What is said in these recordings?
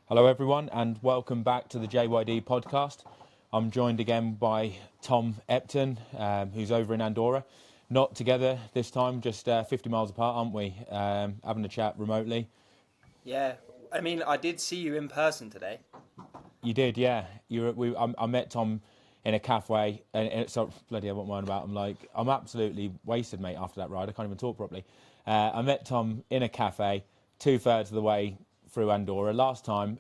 Hello, everyone, and welcome back to the JYD podcast. I'm joined again by Tom Epton, who's over in Andorra. Not together this time, just 50 miles apart, aren't we? Having a chat remotely. Yeah, I mean, I did see you in person today. You did, yeah. I met Tom in a cafe, and it's so bloody hell, what am I on about? I'm absolutely wasted, mate, after that ride. I can't even talk properly. I met Tom in a cafe, 2/3 of the way through Andorra. Last time,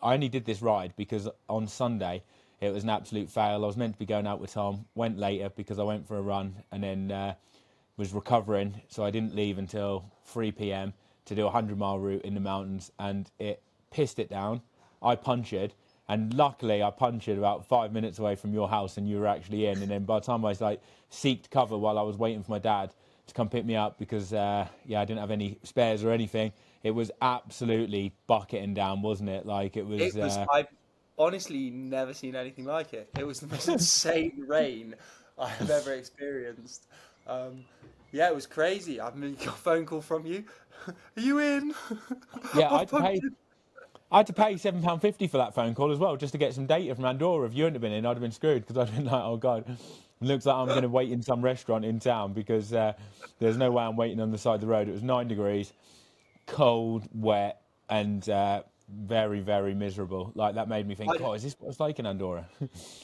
I only did this ride because on Sunday it was an absolute fail. I was meant to be going out with Tom, went later because I went for a run, and then was recovering, so I didn't leave until 3 p.m. to do a 100-mile route in the mountains, and it pissed it down. I punctured, and luckily I punctured about 5 minutes away from your house, and you were actually in. And then by the time I seeked cover while I was waiting for my dad to come pick me up because I didn't have any spares or anything, it was absolutely bucketing down, wasn't it? Like it was. I've honestly never seen anything like it. It was the most insane rain I have ever experienced. Yeah, it was crazy. I mean, got a phone call from you. Are you in? Yeah, I've punctured. I had to pay £7.50 for that phone call as well, just to get some data from Andorra. If you hadn't have been in, I'd have been screwed because I'd been like, oh God, it looks like I'm going to wait in some restaurant in town because there's no way I'm waiting on the side of the road. It was 9 degrees, cold, wet, and very, very miserable. Like that made me think, I, oh, is this what it's like in Andorra?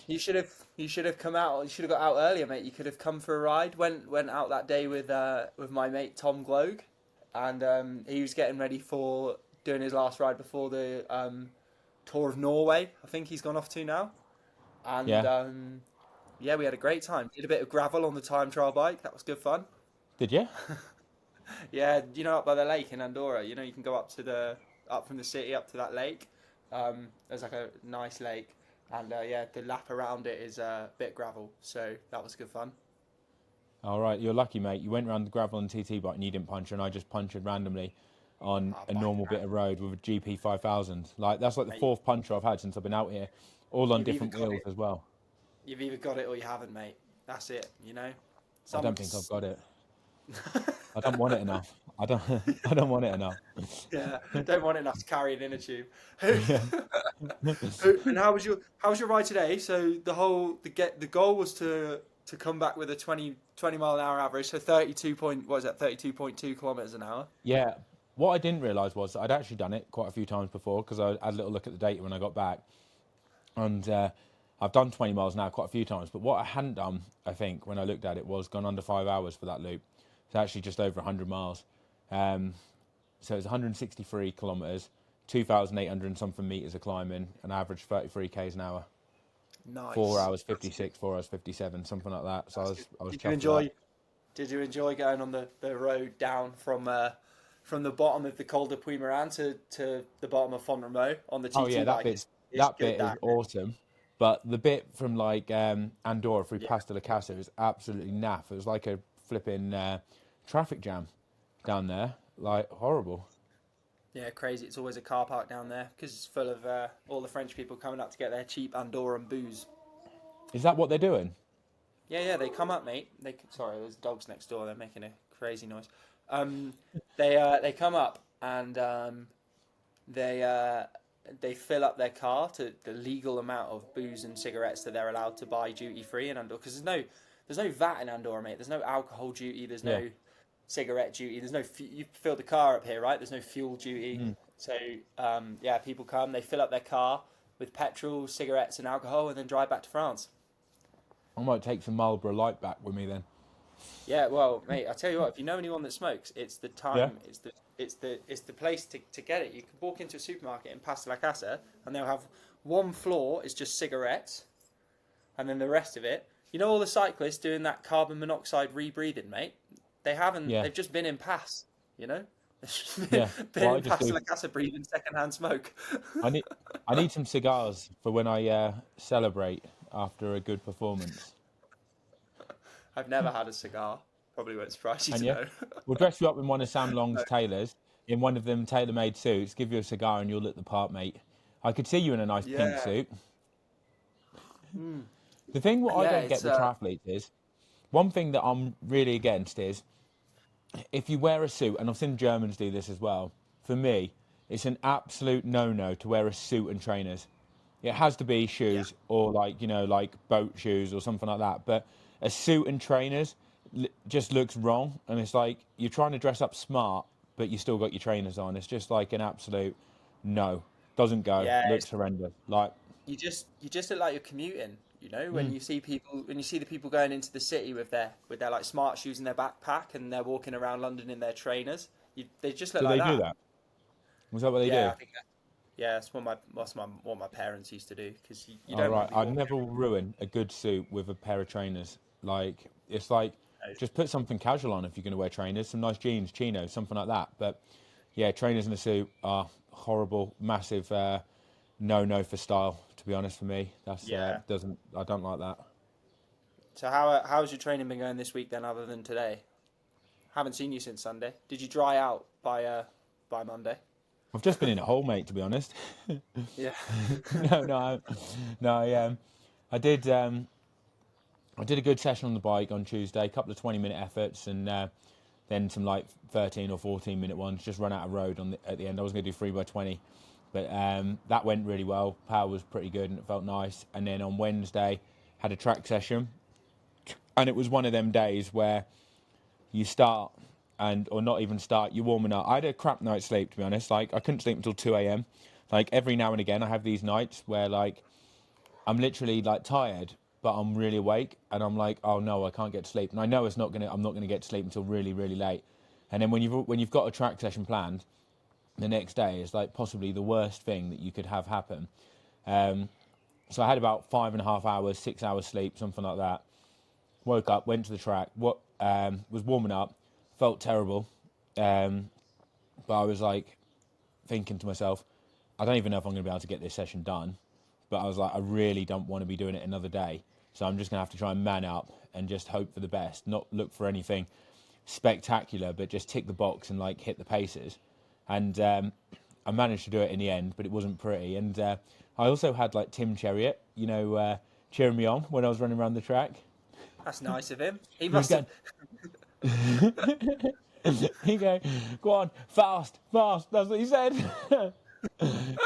you should have come out. You should have got out earlier, mate. You could have come for a ride. Went out that day with my mate Tom Gloag, and he was getting ready for doing his last ride before the tour of Norway. I think he's gone off to now, and Yeah, yeah, we had a great time. Did a bit of gravel on the time trial bike. That was good fun. did you? Yeah, up by the lake in Andorra. You can go up from the city up to that lake. There's like a nice lake, and yeah, the lap around it is a bit gravel. So that was good fun. All right, you're lucky, mate. You went around the gravel on TT bike and you didn't puncture, and I just punctured randomly on Oh, a bike normal man, bit of road with a GP 5000. Like that's like the mate, fourth puncture I've had since I've been out here, all on you've either different got wheels it, as well. you've either got it or you haven't, mate. That's it. I Some. don't think I've got it. I don't want it enough. I don't. I don't want it enough. Yeah, don't want enough to carry an inner tube. Yeah. And how was your ride today? So the goal was to come back with a 20 mile an hour average, so 32 kilometers an hour. Yeah. What I didn't realise was that I'd actually done it quite a few times before because I had a little look at the data when I got back, and I've done 20 miles now quite a few times. But what I hadn't done, I think, when I looked at it, was gone under 5 hours for that loop. It's actually just over 100 miles. Um, so it's 163 kilometres, 2,800 and something metres of climbing, an average 33 k's an hour. Four Nice. hours 56, 4 hours 57, something like that. So That's good. I was Did you chuffed with that. enjoy? Did you enjoy going on the road down from the bottom of the Col de Puimaran to the bottom of Font-Romeau on the Oh TT yeah, bike? It's that good bit is that. awesome. But the bit from Andorra through Yeah. Pasta la Casa is absolutely naff. It was like a flipping traffic jam down there, like horrible. Yeah, crazy. It's always a car park down there because it's full of all the French people coming up to get their cheap Andorran booze. Is that what they're doing? Yeah, yeah, they come up, mate. Sorry, there's dogs next door. They're making a crazy noise. Um, they come up and they they fill up their car to the legal amount of booze and cigarettes that they're allowed to buy duty free in Andorra. Because there's no VAT in Andorra, mate. There's no alcohol duty. There's Yeah. no cigarette duty. There's no you fill the car up here, right? There's no fuel duty. Mm. So yeah, people come, they fill up their car with petrol, cigarettes, and alcohol, and then drive back to France. I might take some Marlboro Light back with me then. Yeah, well, mate, I tell you what, if you know anyone that smokes, it's the Yeah. time, it's the place to get it. You can walk into a supermarket in Pasta la Casa, and they'll have one floor is just cigarettes, and then the rest of it. All the cyclists doing that carbon monoxide rebreathing, mate. They haven't. Yeah. They've just been in Pass. They've just been, Yeah. been Well, I in just Pasta do. la Casa breathing secondhand smoke. I need. I need some cigars for when I celebrate after a good performance. I've never had a cigar. Probably won't surprise you And to yeah, know. we'll dress you up in one of Sam Long's tailors, in one of them tailor-made suits. Give you a cigar, and you'll look the part, mate. I could see you in a nice pink Yeah, suit. The thing what I yeah. don't get It's with triathletes is one thing that I'm really against is if you wear a suit, and I've seen Germans do this as well. For me, it's an absolute no-no to wear a suit and trainers. It has to be Yeah. shoes or like, like boat shoes or something like that. But a suit and trainers just looks wrong. And it's like you're trying to dress up smart, but you still got your trainers on. It's just like an absolute no. Doesn't go. Yeah, Looks horrendous. Like, you just look like you're commuting. When mm, you see the people going into the city with their like smart shoes in their backpack and they're walking around London in their trainers, they just look do like they do that. that? Was that what they Yeah, do? I think that. Yeah, that's what my parents used to do because you All don't want right. to be I'd walking never ruin a good suit with a pair of trainers. Like, it's like around. just put something casual on if you're going to wear trainers, some nice jeans, chinos, something like that. But yeah, trainers in a suit are horrible, massive no for style. To be honest, for me, that's Yeah. doesn't. I don't like that. So how's your training been going this week then, other than today? Haven't seen you since Sunday. Did you dry out by Monday? I've just been in a hole, mate. To be honest. Yeah. No. I did. I did a good session on the bike on Tuesday. A couple of 20-minute efforts, and then some like 13 or 14-minute ones. Just run out of road at the end. I was going to do 3x20, but that went really well. Power was pretty good, and it felt nice. And then on Wednesday, had a track session, and it was one of them days where you start or not even start, you're warming up. I had a crap night's sleep, to be honest. Like, I couldn't sleep until 2 a.m. Like, every now and again, I have these nights where, like, I'm literally, like, tired, but I'm really awake, and I'm like, oh, no, I can't get to sleep. And I know I'm not gonna get to sleep until really, really late. And then when you've got a track session planned, the next day is, like, possibly the worst thing that you could have happen. So I had about 5.5 hours, 6 hours sleep, something like that. Woke up, went to the track, was warming up, felt terrible, but I was like thinking to myself, I don't even know if I'm going to be able to get this session done, but I was like, I really don't want to be doing it another day, so I'm just going to have to try and man up and just hope for the best, not look for anything spectacular, but just tick the box and like hit the paces. And I managed to do it in the end, but it wasn't pretty. And I also had like Tim Chariot, cheering me on when I was running around the track. That's nice of him. He He was must have. going, he go, go on, fast. That's what he said.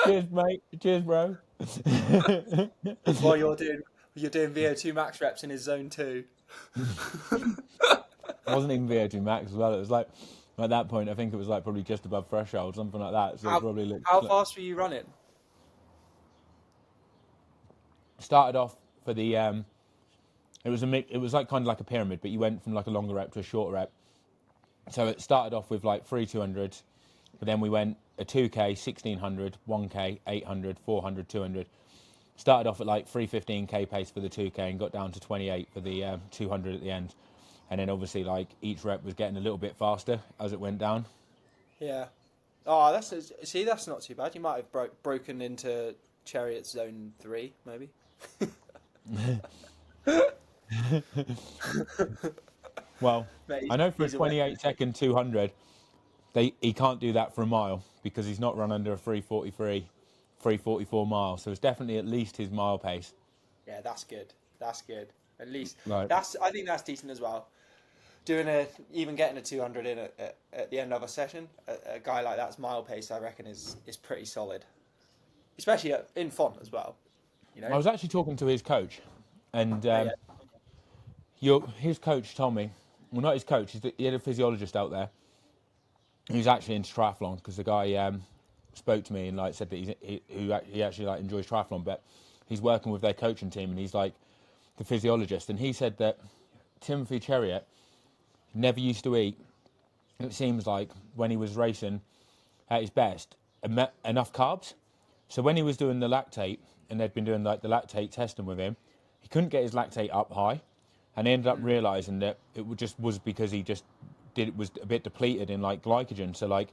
Cheers, mate. Cheers, bro. While you're doing VO2 max reps in his zone 2. It wasn't even VO2 max as well. It was like, at that point, I think it was like probably just above threshold, something like that. So it probably looked. How fast were you running? Started off for the. It was It was like kind of like a pyramid, but you went from like a longer rep to a shorter rep. So it started off with like 3 200s, but then we went a 2K, 1600, 1K, 800, 400, 200. Started off at like 315K pace for the 2K and got down to 28 for the 200 at the end. And then obviously like each rep was getting a little bit faster as it went down. Yeah. Oh, that's not too bad. You might have broken into Chariot's zone 3, maybe. Well, Mate, I know for a he's a weapon. 28-second 200, he can't do that for a mile because he's not run under a 343, 344 mile. So it's definitely at least his mile pace. Yeah, that's good. That's good. At least Right. I think that's decent as well. Even getting a 200 in at the end of a session, a guy like that's mile pace, I reckon is pretty solid, especially in Font as well. I was actually talking to his coach, and Yeah. his coach told me, well, not his coach, he had a physiologist out there who's actually into triathlon, because the guy spoke to me and like said that he actually like enjoys triathlon, but he's working with their coaching team, and he's like the physiologist, and he said that Timothy Chariot never used to eat, it seems like, when he was racing at his best, enough carbs. So when he was doing the lactate, and they'd been doing like the lactate testing with him, he couldn't get his lactate up high, and he ended up realizing that it was because he just was a bit depleted in like glycogen. So like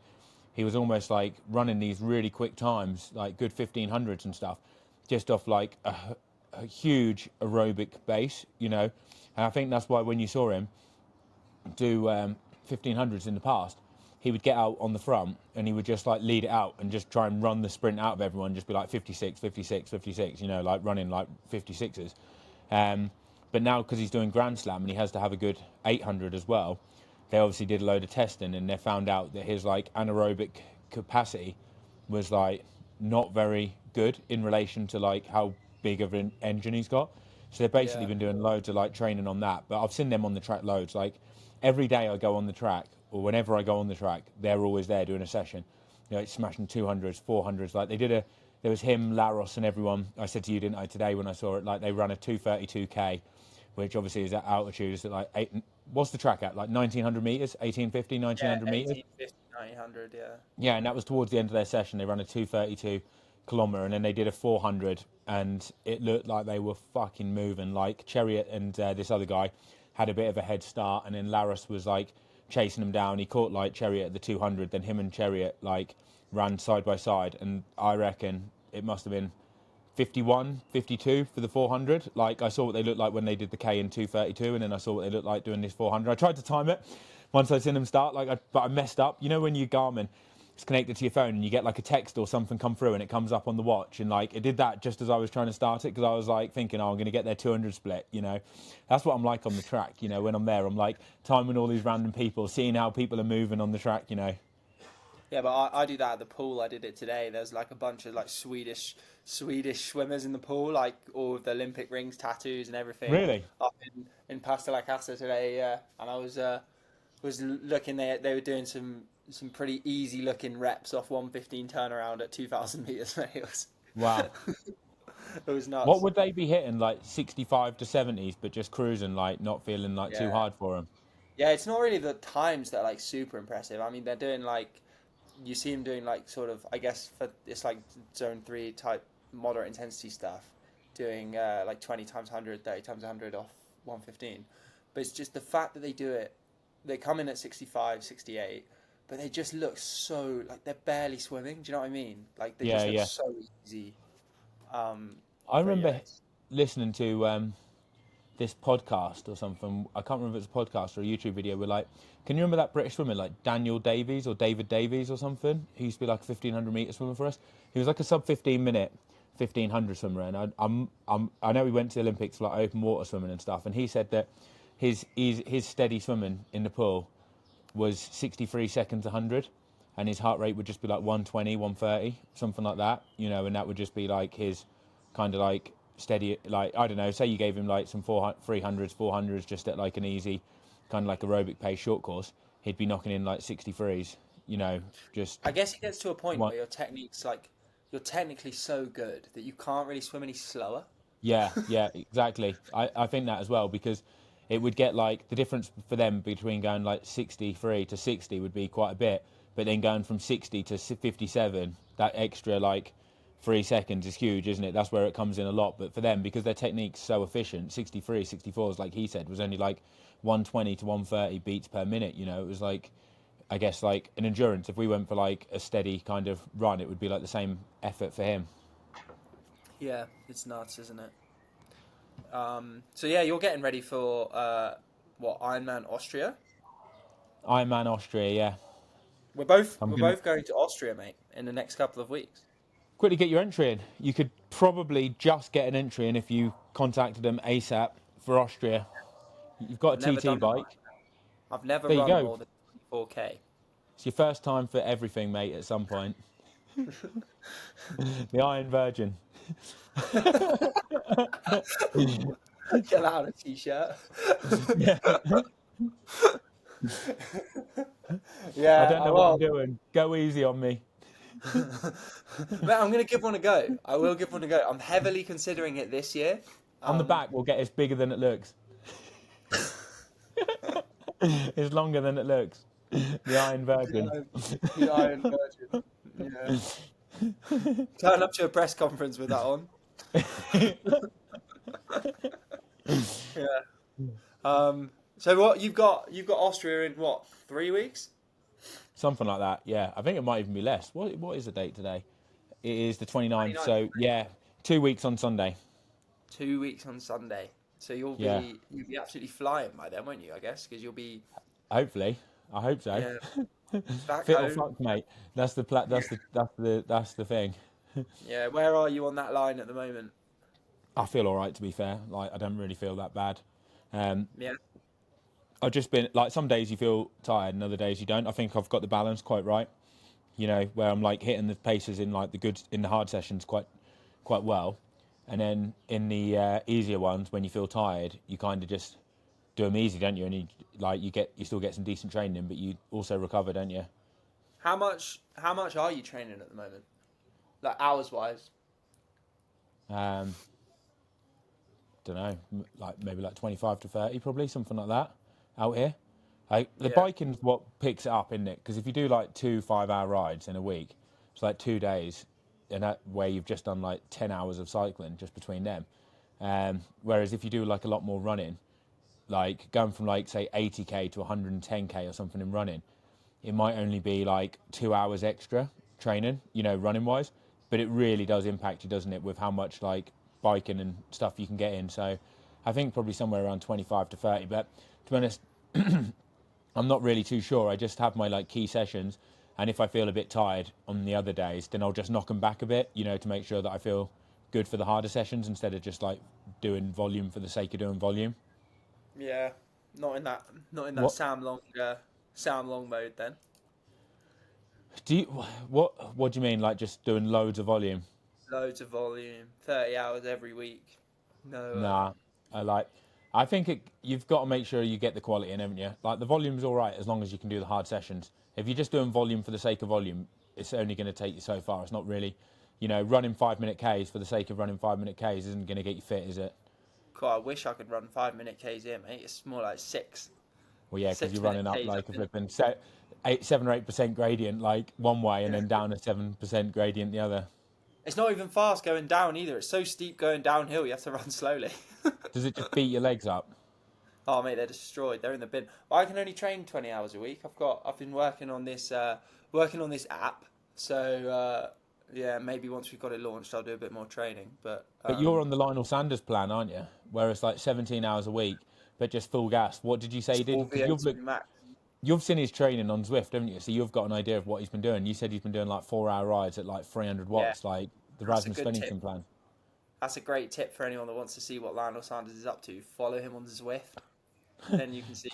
he was almost like running these really quick times, like good 1500s and stuff, just off like a huge aerobic base, And I think that's why when you saw him do 1500s in the past, he would get out on the front and he would just like lead it out and just try and run the sprint out of everyone, just be like 56, 56, 56, like running like 56s. But now, because he's doing Grand Slam and he has to have a good 800 as well, they obviously did a load of testing and they found out that his like anaerobic capacity was like not very good in relation to like how big of an engine he's got. So they've basically Yeah. been doing loads of like training on that. But I've seen them on the track loads. Like every day I go on the track, or whenever I go on the track, they're always there doing a session. You know, it's smashing 200s, 400s. Like there was him, Laros, and everyone. I said to you, didn't I, today when I saw it? Like they ran a 232k, which obviously is at altitude. Is at like what's the track at? Like 1900 meters, 1850, Yeah, 1900 meters. 1850, 1900, yeah. Yeah, and that was towards the end of their session. They ran a 232 kilometre, and then they did a 400, and it looked like they were fucking moving. Like Chariot and this other guy had a bit of a head start, and then Laris was like chasing him down. He caught like Chariot at the 200, then him and Chariot like ran side by side, and I reckon it must have been 51, 52 for the 400. Like I saw what they looked like when they did the K in 232, and then I saw what they looked like doing this 400. I tried to time it once I seen them start, but I messed up. You know when you Garmin, it's connected to your phone and you get like a text or something come through and it comes up on the watch, and like it did that just as I was trying to start it, because I was like thinking, oh, I'm going to get their 200 split. You know, that's what I'm like on the track. You know, when I'm there, I'm like timing all these random people, seeing how people are moving on the track. You know. Yeah, but I do that at the pool. I did it today. There's like a bunch of like Swedish swimmers in the pool, like all with the Olympic rings, tattoos, and everything. Really? Up in Pasta La Casa today, yeah. And I was looking. They were doing some pretty easy looking reps off 115 turnaround at 2,000 meters. Mate. Wow. It was nuts. What would they be hitting? Like 65 to 70s, but just cruising, like not feeling like too Yeah. hard for them. Yeah, it's not really the times that are like super impressive. I mean, they're doing like, you see them doing like sort of, I guess for it's like zone 3 type moderate intensity stuff, doing like 20 times 100, 30 times 100 off 115. But it's just the fact that they do it, they come in at 65, 68, but they just look so, like they're barely swimming. Do you know what I mean? Like they just look so easy. I remember listening to this podcast or something. I can't remember if it's a podcast or a YouTube video. Where like, can you remember that British swimmer like Daniel Davies or David Davies or something? He used to be like a 1500 meter swimmer for us. He was like a sub 15 minute 1500 swimmer, and I know he went to the Olympics for like open water swimming and stuff. And he said that his steady swimming in the pool was 63 seconds 100, and his heart rate would just be like 120, 130, something like that. You know, and that would just be like his kind of like steady, like I don't know, say you gave him like some 300s 400s just at like an easy kind of like aerobic pace short course, he'd be knocking in like 63s, you know. Just I guess it gets to a point where your technique's like, you're technically so good that you can't really swim any slower. yeah exactly. I think that as well, because it would get like the difference for them between going like 63 to 60 would be quite a bit, but then going from 60 to 57, that extra like 3 seconds is huge, isn't it? That's where it comes in a lot. But for them, because their technique's so efficient, 63, 64s, like he said, was only like 120 to 130 beats per minute. You know, it was like, I guess like an endurance. If we went for like a steady kind of run, it would be like the same effort for him. Yeah, it's nuts, isn't it? So yeah, you're getting ready for what, Ironman Austria? Ironman Austria, yeah. We're both going to Austria, mate, in the next couple of weeks. Quickly get your entry in. You could probably just get an entry in if you contacted them ASAP for Austria. You've got a TT bike. I've never There you run go. more than 4K. It's your first time for everything, mate, at some point. The Iron Virgin. Get out a t-shirt. Yeah. Yeah, I don't know what I'm doing. Go easy on me. But I'm going to give one a go. I will give one a go. I'm heavily considering it this year. On the back, we'll get it's bigger than it looks. It's longer than it looks. The Iron Virgin. The Iron Virgin. Yeah. Turn up to a press conference with that on. Yeah. So what you've got Austria in what, 3 weeks? Something like that. Yeah, I think it might even be less. What is the date today? It is the 29th. So yeah, 2 weeks on Sunday. 2 weeks on Sunday. So you'll be absolutely flying by then, won't you? I guess because you'll be. Hopefully, I hope so. Yeah. Back Fit home. or fuck, mate. That's the thing. Yeah. Where are you on that line at the moment? I feel all right, to be fair. Like I don't really feel that bad. Yeah. I've just been like some days you feel tired and other days you don't. I think I've got the balance quite right. you know, where I'm like hitting the paces in like the hard sessions quite well, and then in the easier ones when you feel tired, you kind of just do them easy, don't you? And you still get some decent training in, but you also recover, don't you? How much are you training at the moment? Like hours wise? Don't know, like maybe like 25 to 30, probably something like that out here. The biking's what picks it up, isn't it? Because if you do like 2 5-hour rides in a week, it's like 2 days, and that way you've just done like 10 hours of cycling just between them. Whereas if you do like a lot more running, like going from like say 80k to 110k or something in running, it might only be like 2 hours extra training, you know, running wise, but it really does impact you, doesn't it, with how much like biking and stuff you can get in. So I think probably somewhere around 25 to 30, but to be honest, I'm not really too sure. I just have my like key sessions, and if I feel a bit tired on the other days, then I'll just knock them back a bit, you know, to make sure that I feel good for the harder sessions instead of just like doing volume for the sake of doing volume. Yeah, not in that What Sam Long mode then. do you what do you mean, like just doing loads of volume? Loads of volume, 30 hours every week. No, Nah, I think you've got to make sure you get the quality in, haven't you? Like the volume's all right as long as you can do the hard sessions. If you're just doing volume for the sake of volume, it's only going to take you so far. It's not really, you know, running 5-minute Ks for the sake of running 5-minute Ks isn't going to get you fit, is it? God, I wish I could run 5 minute Ks here, mate. It's more like six. Well, yeah, because you're 6 minute running up Ks like a up in- flipping 7 or 8% gradient like one way, and then down a 7% gradient the other. It's not even fast going down either. It's so steep going downhill. You have to run slowly. Does it just beat your legs up? Oh mate, they're destroyed. They're in the bin. Well, I can only train 20 hours a week. I've been working on this app. So yeah, maybe once we've got it launched, I'll do a bit more training. But But you're on the Lionel Sanders plan, aren't you? Where it's like 17 hours a week, but just full gas. What did you say you did? all Because VO2 max. you've seen his training on Zwift, haven't you? So you've got an idea of what he's been doing. You said he's been doing like 4-hour rides at like 300 Yeah, watts, like the that's a Rasmus good tip. Fennington plan. That's a great tip for anyone that wants to see what Lionel Sanders is up to. Follow him on Zwift. Then you can see,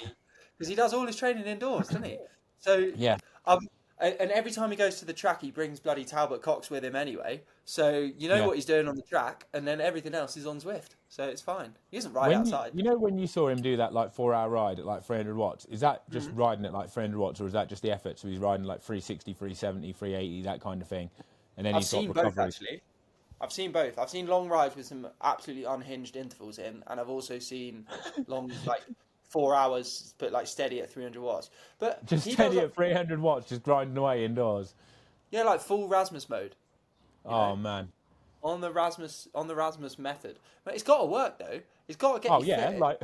because he does all his training indoors, doesn't he? So, Yeah, and every time he goes to the track, he brings bloody Talbot Cox with him anyway. So you know yeah. what he's doing on the track, and then everything else is on Zwift. So it's fine. He doesn't ride When outside. you know when you saw him do that like 4-hour ride at like 300 watts, is that just Mhm. riding at like 300 watts, or is that just the effort? So he's riding like 360, 370, 380, that kind of thing, and then I've he's got seen both recovery. actually. I've seen both. I've seen long rides with some absolutely unhinged intervals in, and I've also seen long like 4 hours, but like steady at 300 watts. But Just he steady does at 300 watts, just grinding away indoors. yeah, like full Rasmus mode. You Oh know? man. On the Rasmus method. But it's got to work though. It's got to get Oh you yeah, fit. like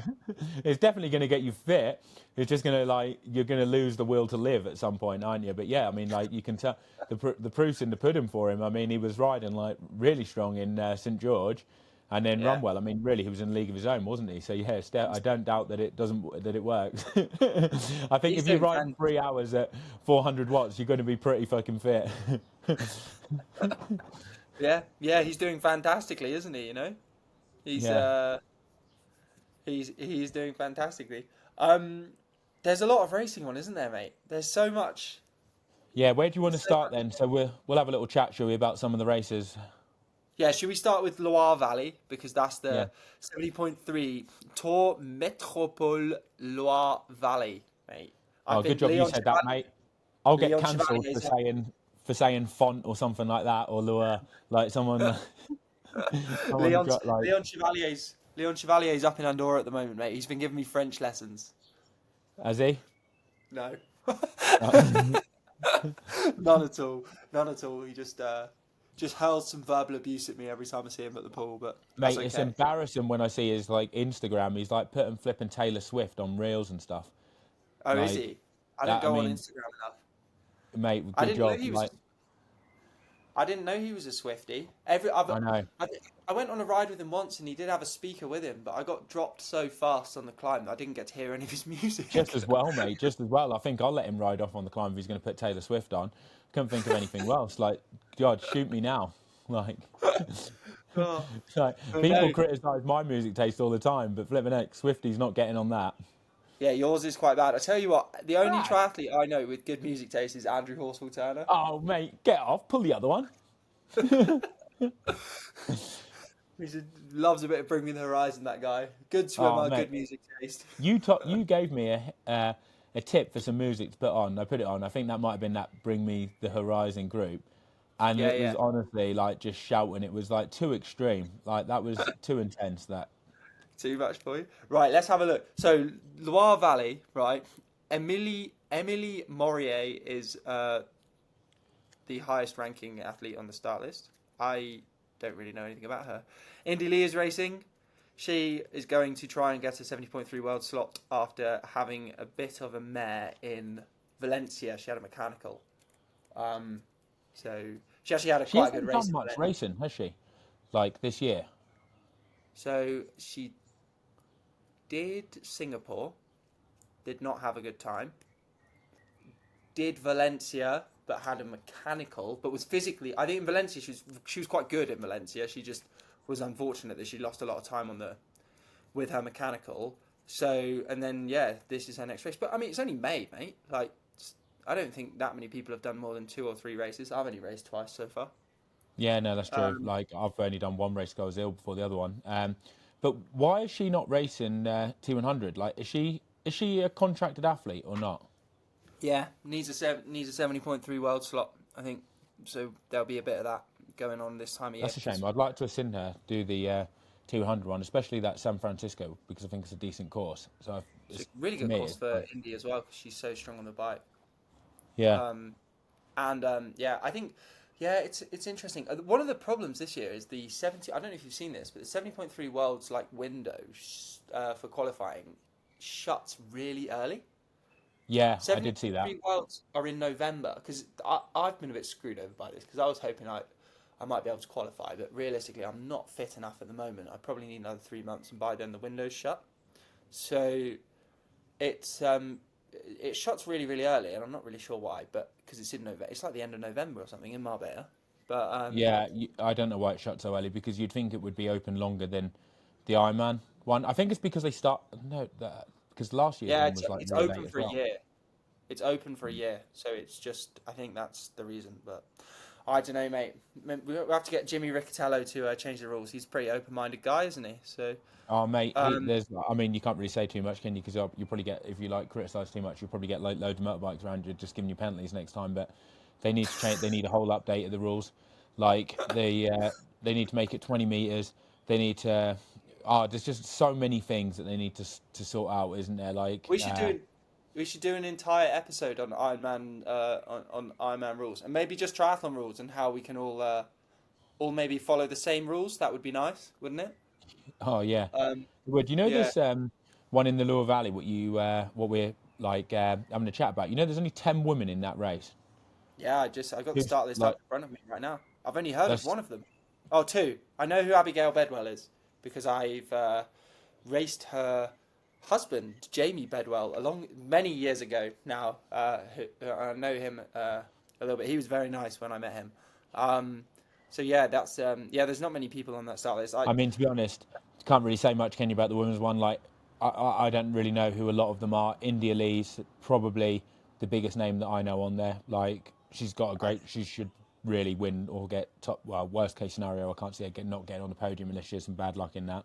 it's definitely going to get you fit. It's just going to like you're going to lose the will to live at some point, aren't you? But yeah, I mean, like you can tell the proof's in the pudding for him. I mean, he was riding like really strong in St George, and then Yeah. run well. I mean, really, he was in a league of his own, wasn't he? So yeah, I don't doubt that it works. I think He's if you're doing riding 3 hours at 400 watts, you're going to be pretty fucking fit. Yeah, he's doing fantastically, isn't he? You know, he's Yeah. uh, he's doing fantastically. There's a lot of racing on, isn't there, mate? There's so much. Yeah, where do you want to There's so start much. then? So we'll have a little chat, shall we, about some of the races? Yeah, should we start with Loire Valley because that's Yeah. the 70.3 Tour Métropole Loire Valley, mate. I Oh, good think job you said that, mate. I'll get Leon cancelled Chevalier's for saying font or something like that, or lure, like someone someone Leon got like, Leon Chevalier's up in Andorra at the moment, mate. He's been giving me French lessons. has he? No, Oh, none at all. None at all. He just hurls some verbal abuse at me every time I see him at the pool. But that's mate, it's okay. embarrassing when I see his like Instagram. He's like putting flipping Taylor Swift on reels and stuff. Oh, is Like he? I don't I go on mean, Instagram enough. mate, I good didn't know job. he was. Like I didn't know he was a Swiftie. I know. I went on a ride with him once, and he did have a speaker with him, but I got dropped so fast on the climb that I didn't get to hear any of his music. Just as well, mate. Just as well. I think I'll let him ride off on the climb if he's going to put Taylor Swift on. Couldn't think of anything else. Like, God, shoot me now. Like, Oh, like I people know. criticise my music taste all the time, but flipping heck, Swifty's not getting on that. Yeah, yours is quite bad. I tell you what, the only Bad. triathlete I know with good music taste is Andrew Horsfall Turner. Oh, mate, get off. Pull the other one. He loves a bit of Bring Me the Horizon, that guy. Good Oh, swimmer, mate, good music taste. you gave me a tip for some music to put on. I put it on. I think that might have been that Bring Me the Horizon group, and Yeah, it was yeah. honestly like just shouting. It was like too extreme. Like that was too intense. That Too much for you. Right, let's have a look. So, Loire Valley, right? Emily Morier is the highest ranking athlete on the start list. I don't really know anything about her. Indy Lee is racing. She is going to try and get a 70.3 world slot after having a bit of a mare in Valencia. She had a mechanical. So she actually had she quite a good hasn't race done in much Valencia. racing, has she? Like this year. So she did Singapore, did not have a good time. Did Valencia, but had a mechanical, but was physically. I think in Valencia she was quite good in Valencia. She just was unfortunate that she lost a lot of time on the with her mechanical. So and then yeah, this is her next race. But I mean, it's only May, mate. Like I don't think that many people have done more than 2 or 3 races. I've only raced twice so far. Yeah, no, that's true. Um, Like I've only done one race 'cause I was ill before the other one. But why is she not racing T100? Like, is she a contracted athlete or not? yeah, needs a 70.3 world slot. I think so. There'll be a bit of that going on this time of year. That's a shame. I'd like to have seen her do the 200 one, especially that San Francisco, because I think it's a decent course. So It's a it's, really to good me, course it's for like, Indy as well because she's so strong on the bike. yeah, Um, and yeah, I think yeah, it's interesting. One of the problems this year is the 70. I don't know if you've seen this, but the 70.3 worlds like window for qualifying shuts really early. yeah, I did see that. 73 worlds are in November because I've been a bit screwed over by this because I was hoping I might be able to qualify, but realistically, I'm not fit enough at the moment. I probably need another 3 months, and by then the window's shut. So it's it shuts really really early, and I'm not really sure why, but because it's in November, it's like the end of November or something in Marbella. But Yeah, I don't know why it shut so early because you'd think it would be open longer than the Ironman one. I think it's because they start no, because last year's yeah, one was like it's really late open as for a well. year. It's open for a year, so it's just I think that's the reason. But I don't know, mate. We have to get Jimmy Riccatello to change the rules. He's a pretty open-minded guy, isn't he? So Oh, mate, um, there's. I mean, you can't really say too much, can you? Because you probably get if you like criticise too much, you'll probably get like loads of motorbikes around you just giving you penalties next time. But they need to change. They need a whole update of the rules. Like they need to make it 20 meters. They need to. There's just so many things that they need to sort out, isn't there? Like, we should do we should do an entire episode on Ironman on Ironman rules and maybe just triathlon rules and how we can all maybe follow the same rules. That would be nice, wouldn't it? oh yeah. Um, Well, do you know yeah, this one in the Loire Valley? What we're like having a chat about? You know, there's only 10 women in that race. yeah. I got the Who's start list up like in front of me right now. I've only heard of that's one of them. Oh, two. I know who Abigail Bedwell is because I've raced her husband, Jamie Bedwell, along many years ago now. I know him a little bit. He was very nice when I met him. Um, so yeah, that's yeah. There's not many people on that start list. I mean, to be honest, can't really say much, can you, about the women's one? Like, I don't really know who a lot of them are. India Lee's probably the biggest name that I know on there. Like, she's got a I, great. She should really win or get top. Well, worst case scenario, I can't see her not getting on the podium unless she has some bad luck in that.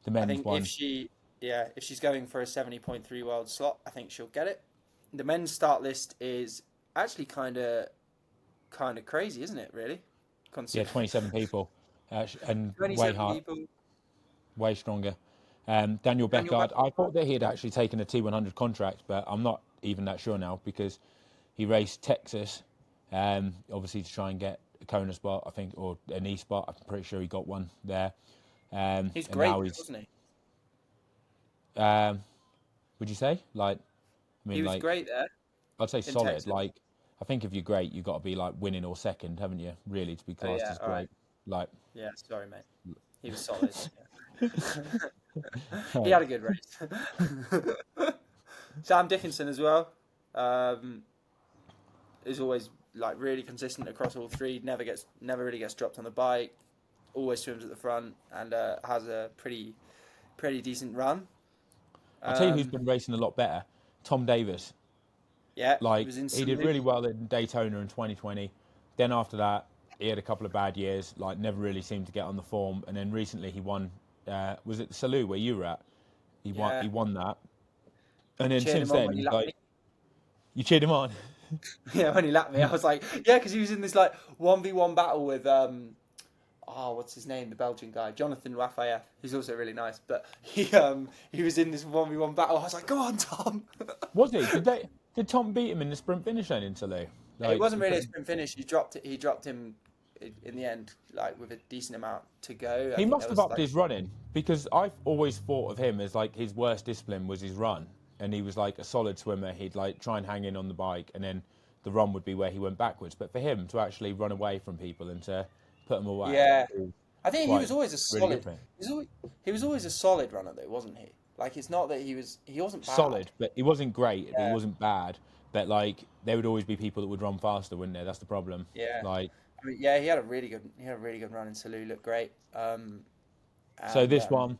The I men's think if one, she yeah if she's going for a 70.3 world slot, I think she'll get it. The men's start list is actually kind of crazy, isn't it? Really, yeah, consider 27 people, and way 27 hard, people. way stronger. Daniel Daniel Beck. Beckard, I thought that he had actually taken a T100 contract, but I'm not even that sure now because he raced Texas, obviously to try and get a Kona spot, I think, or an E spot. I'm pretty sure he got one there. He's And great, now he's, wasn't he? um, would you say? Like, I He mean, was like, great there I'd say in solid. Texas. Like, I think if you're great, you've got to be like winning or second, haven't you? Really, to be Oh classed yeah, as all right. great. Like, Yeah, sorry, mate. He was solid. He right. had a good race. Sam Dickinson as well. Um, is always like really consistent across all three. Never really gets dropped on the bike. Always swims at the front and has a pretty decent run. I'll tell you who's been racing a lot better. Tom Davis. Yeah, Like, was in he did really well in Daytona in 2020. Then after that, he had a couple of bad years, like never really seemed to get on the form. And then recently he won, was it the Salou where you were at? He won that. And then Cheered since him on then, when he he's lapped like, you cheered him on? me. Yeah, when he lapped me, I was like, yeah, because he was in this like 1v1 battle with what's his name, the Belgian guy, Jonathan Lafayette, who's also really nice. But he was in this 1v1 battle. I was like, go on, Tom. Was he? Did Tom beat him in the sprint finish then in Salou? It wasn't really a sprint finish. He dropped him in the end, like with a decent amount to go. He must have upped his running, because I've always thought of him as like his worst discipline was his run, and he was like a solid swimmer. He'd like try and hang in on the bike, and then the run would be where he went backwards. But for him to actually run away from people and to put them away, yeah, I think he was always a really solid. He was always a solid runner, though, wasn't he? Like, it's not that he wasn't bad. Solid, but he wasn't great. But he wasn't bad. But like, there would always be people that would run faster, wouldn't there? That's the problem. Yeah. Like, I mean, yeah, he had a really good run in Salou. Looked great. so this one,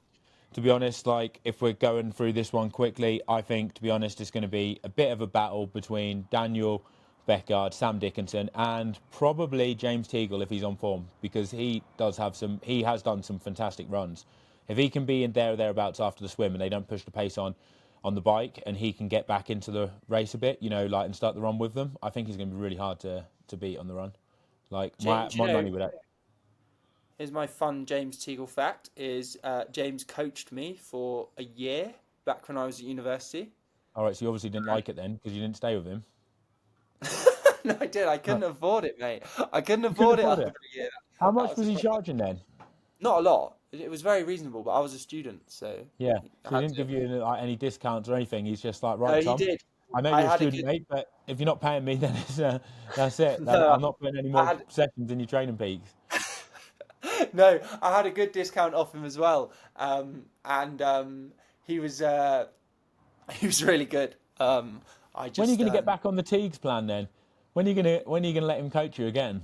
to be honest, like if we're going through this one quickly, I think to be honest, it's going to be a bit of a battle between Daniel Beckard, Sam Dickinson, and probably James Teagle if he's on form, because he has done some fantastic runs. If he can be in there or thereabouts after the swim and they don't push the pace on the bike, and he can get back into the race a bit, like and start the run with them, I think he's going to be really hard to beat on the run. Like my money with that. Here's my fun James Teagle fact: is James coached me for a year back when I was at university. All right, so you obviously didn't like it then because you didn't stay with him. No, I did. I couldn't afford it, mate. I couldn't afford it after a year. How much was he charging then? Not a lot. It was very reasonable, but I was a student, so yeah. So he didn't give you any discounts or anything. He's just like, right, no, Tom. he did. I know you're a student, mate, but if you're not paying me, then that's it. No, I'm not putting any more sessions in your training peaks. No, I had a good discount off him as well, he was really good. When are you going to get back on the Teagues plan then? When are you going to let him coach you again?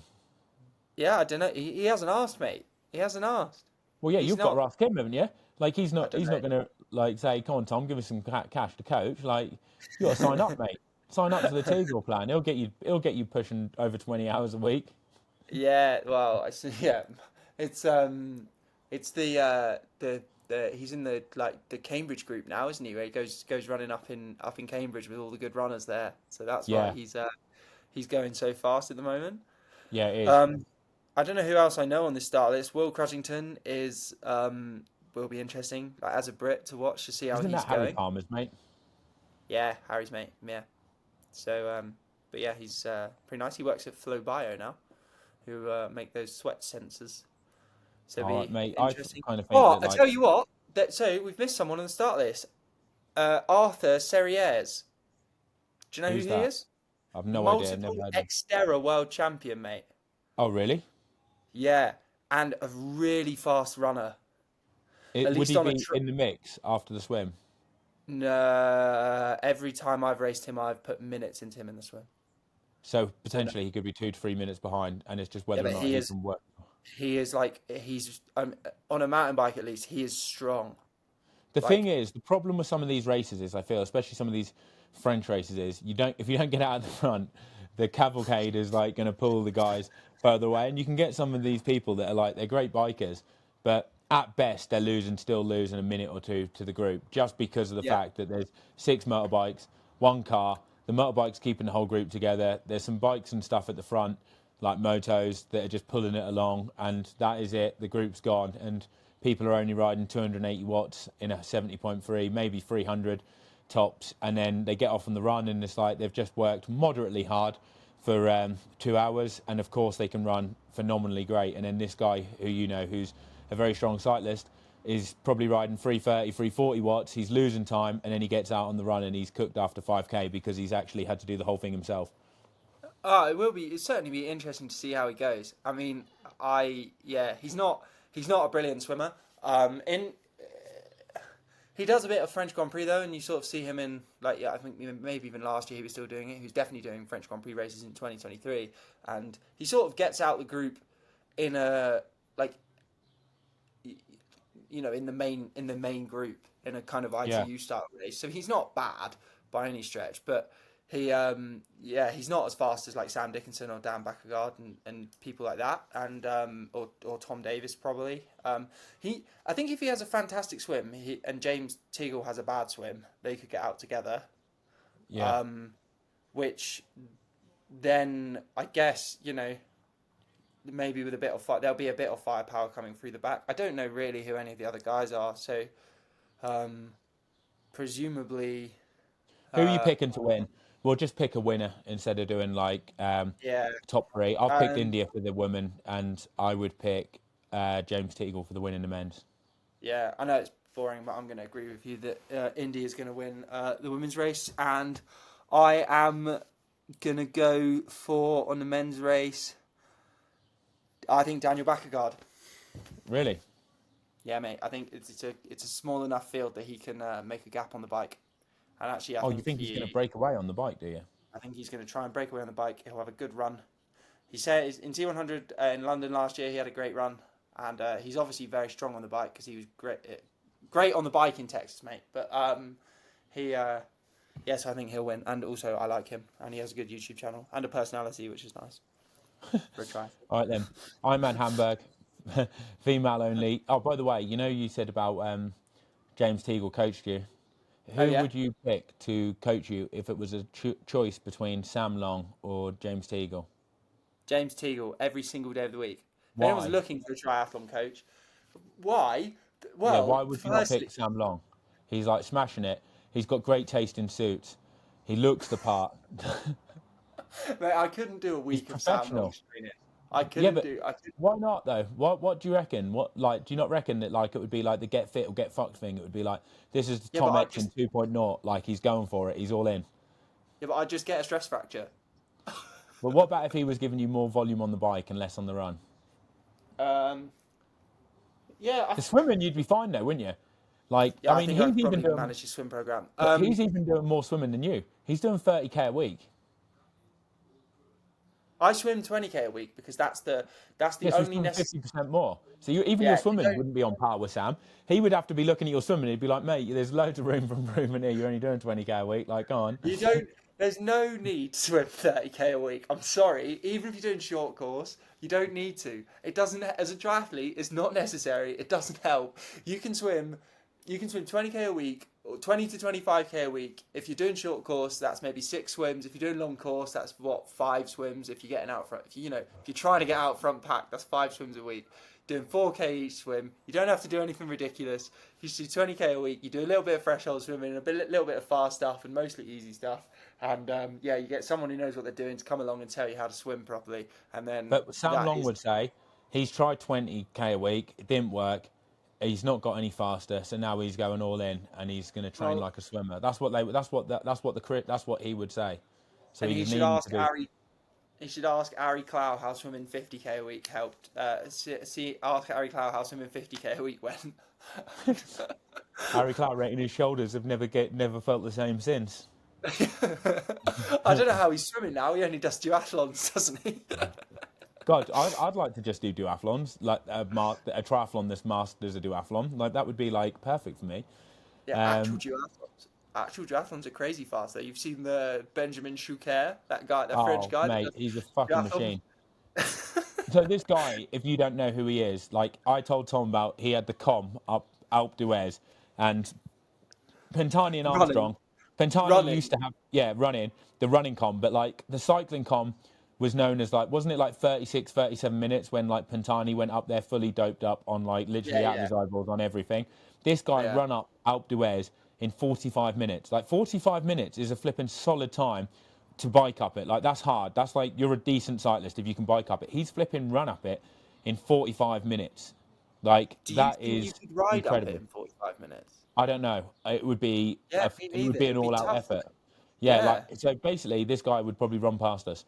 Yeah, I don't know. He hasn't asked, mate. He hasn't asked. Well, yeah, you've got to ask him, haven't you? Like he's not going to like say, "Come on, Tom, give us some cash to coach." Like you got to sign up, mate. Sign up to the Teagle plan. He'll get you pushing over 20 hours a week. Yeah, well, it's the he's in the Cambridge group now, isn't he? Where he goes running up in Cambridge with all the good runners there. So that's why he's going so fast at the moment. Yeah, it is. I don't know who else I know on this start list. Will Crutchington will be interesting, like, as a Brit to watch to see how Isn't he's that going. Harry Palmer's mate? Yeah, Harry's mate. Yeah. So, but yeah, he's pretty nice. He works at Flow Bio now, who make those sweat sensors. So right, mate. Interesting. I kind of think I tell you what. So we've missed someone on the start list. Arthur Serrières. Do you know who he is? I've no idea. I've never heard of him. Xterra world champion, mate. Oh, really? Yeah, and a really fast runner. Would he be in the mix after the swim? No, every time I've raced him, I've put minutes into him in the swim. So potentially he could be 2 to 3 minutes behind, and it's just whether or not he can work. He's on a mountain bike at least. He is strong. The thing is, the problem with some of these races is, I feel, especially some of these French races, is if you don't get out of the front, the cavalcade is like going to pull the guys further away, and you can get some of these people that are they're great bikers, but at best they're still losing a minute or two to the group just because of the fact that there's 6 motorbikes, 1 car. The motorbike's keeping the whole group together. There's some bikes and stuff at the front, like motos, that are just pulling it along, and that is it. The group's gone, and people are only riding 280 watts in a 70.3, maybe 300 tops, and then they get off on the run, and it's like they've just worked moderately hard for 2 hours, and of course they can run phenomenally great. And then this guy who's a very strong cyclist, is probably riding 330, 340 watts. He's losing time, and then he gets out on the run and he's cooked after 5K because he's actually had to do the whole thing himself. It'll certainly be interesting to see how he goes. I mean, he's not a brilliant swimmer. He does a bit of French Grand Prix though, and you sort of see him in I think maybe even last year he was still doing it. He was definitely doing French Grand Prix races in 2023, and he sort of gets out the group in a in the main group in a kind of ITU style race. So he's not bad by any stretch, but he's not as fast as like Sam Dickinson or Dan Bakkegaard and people like that, and or Tom Davis probably. I think if he has a fantastic swim, and James Teagle has a bad swim, they could get out together. Yeah. Which then I guess maybe with a bit of there'll be a bit of firepower coming through the back. I don't know really who any of the other guys are, so presumably. Who are you picking to win? We'll just pick a winner instead of doing like top three. I've picked India for the women, and I would pick James Teagle for the win in the men's. Yeah, I know it's boring, but I'm going to agree with you that India is going to win the women's race, and I am going to go for, on the men's race, I think Daniel Bakkegaard. Really? Yeah, mate. I think it's a small enough field that he can make a gap on the bike. And actually, you think he's going to break away on the bike, do you? I think he's going to try and break away on the bike. He'll have a good run. He said in T100 in London last year, he had a great run, and he's obviously very strong on the bike because he was great on the bike in Texas, mate. But yes, I think he'll win, and also I like him, and he has a good YouTube channel and a personality, which is nice. For a try. All right then, Ironman Hamburg, female only. Oh, by the way, you said about James Teagle coached you. Who would you pick to coach you if it was a choice between Sam Long or James Teagle? James Teagle every single day of the week. If Why? anyone's looking for a triathlon coach, why? Well, why would you not pick Sam Long? He's like smashing it. He's got great taste in suits. He looks the part. Mate, I couldn't do a week of Sam Long's training. I couldn't. Why not though? What do you reckon? Do you not reckon that like it would be like the get fit or get fucked thing? It would be like this is Tom Epton 2.0. Like he's going for it. He's all in. Yeah, but I'd just get a stress fracture. Well, what about if he was giving you more volume on the bike and less on the run? The swimming you'd be fine though, wouldn't you? Like I mean, he's even doing manage his swim program. He's even doing more swimming than you. He's doing 30k a week. I swim 20k a week because that's the only 50% more. So your swimming wouldn't be on par with Sam. He would have to be looking at your swimming. He'd be like, mate, there's loads of room for improvement here. You're only doing 20k a week. Like, go on. There's no need to swim 30k a week. I'm sorry. Even if you're doing short course, you don't need to. It doesn't. As a triathlete, it's not necessary. It doesn't help. You can swim 20k a week, or 20 to 25k a week. If you're doing short course, that's maybe 6 swims. If you're doing long course, that's 5 swims. If you're getting out front, if you're trying to get out front pack, that's 5 swims a week. Doing 4k each swim. You don't have to do anything ridiculous. You just do 20k a week. You do a little bit of threshold swimming, a little bit of fast stuff, and mostly easy stuff. And you get someone who knows what they're doing to come along and tell you how to swim properly. And then, but Sam Long would say he's tried 20k a week. It didn't work. He's not got any faster, so now he's going all in, and he's going to train like a swimmer. That's what he would say. So and he should ask Ari. He should ask Ari Clow how swimming 50k a week helped. Ask Ari Clow how swimming 50k a week went. Ari Clow rating his shoulders have never felt the same since. I don't know how he's swimming now. He only does duathlons, doesn't he? God, I'd like to just do duathlons, like a triathlon that's masked as a duathlon. Like that would be like perfect for me. Yeah, actual duathlons are crazy fast. Though you've seen the Benjamin Choucair, that French guy. Mate, he's a fucking machine. So this guy, if you don't know who he is, like I told Tom about, he had the com up Alpe d'Huez, and Pantani and Armstrong. Pantani used to have running the running com, but like the cycling com was known as like, wasn't it like 36, 37 minutes when like Pantani went up there fully doped up on like literally out of his eyeballs on everything. This guy run up Alpe d'Huez in 45 minutes. Like 45 minutes is a flipping solid time to bike up it. Like that's hard. That's like, you're a decent cyclist if you can bike up it. He's flipping run up it in 45 minutes. Like that is you could ride incredible. Up it in 45 minutes? I don't know. It would be an all-out effort. So basically, this guy would probably run past us,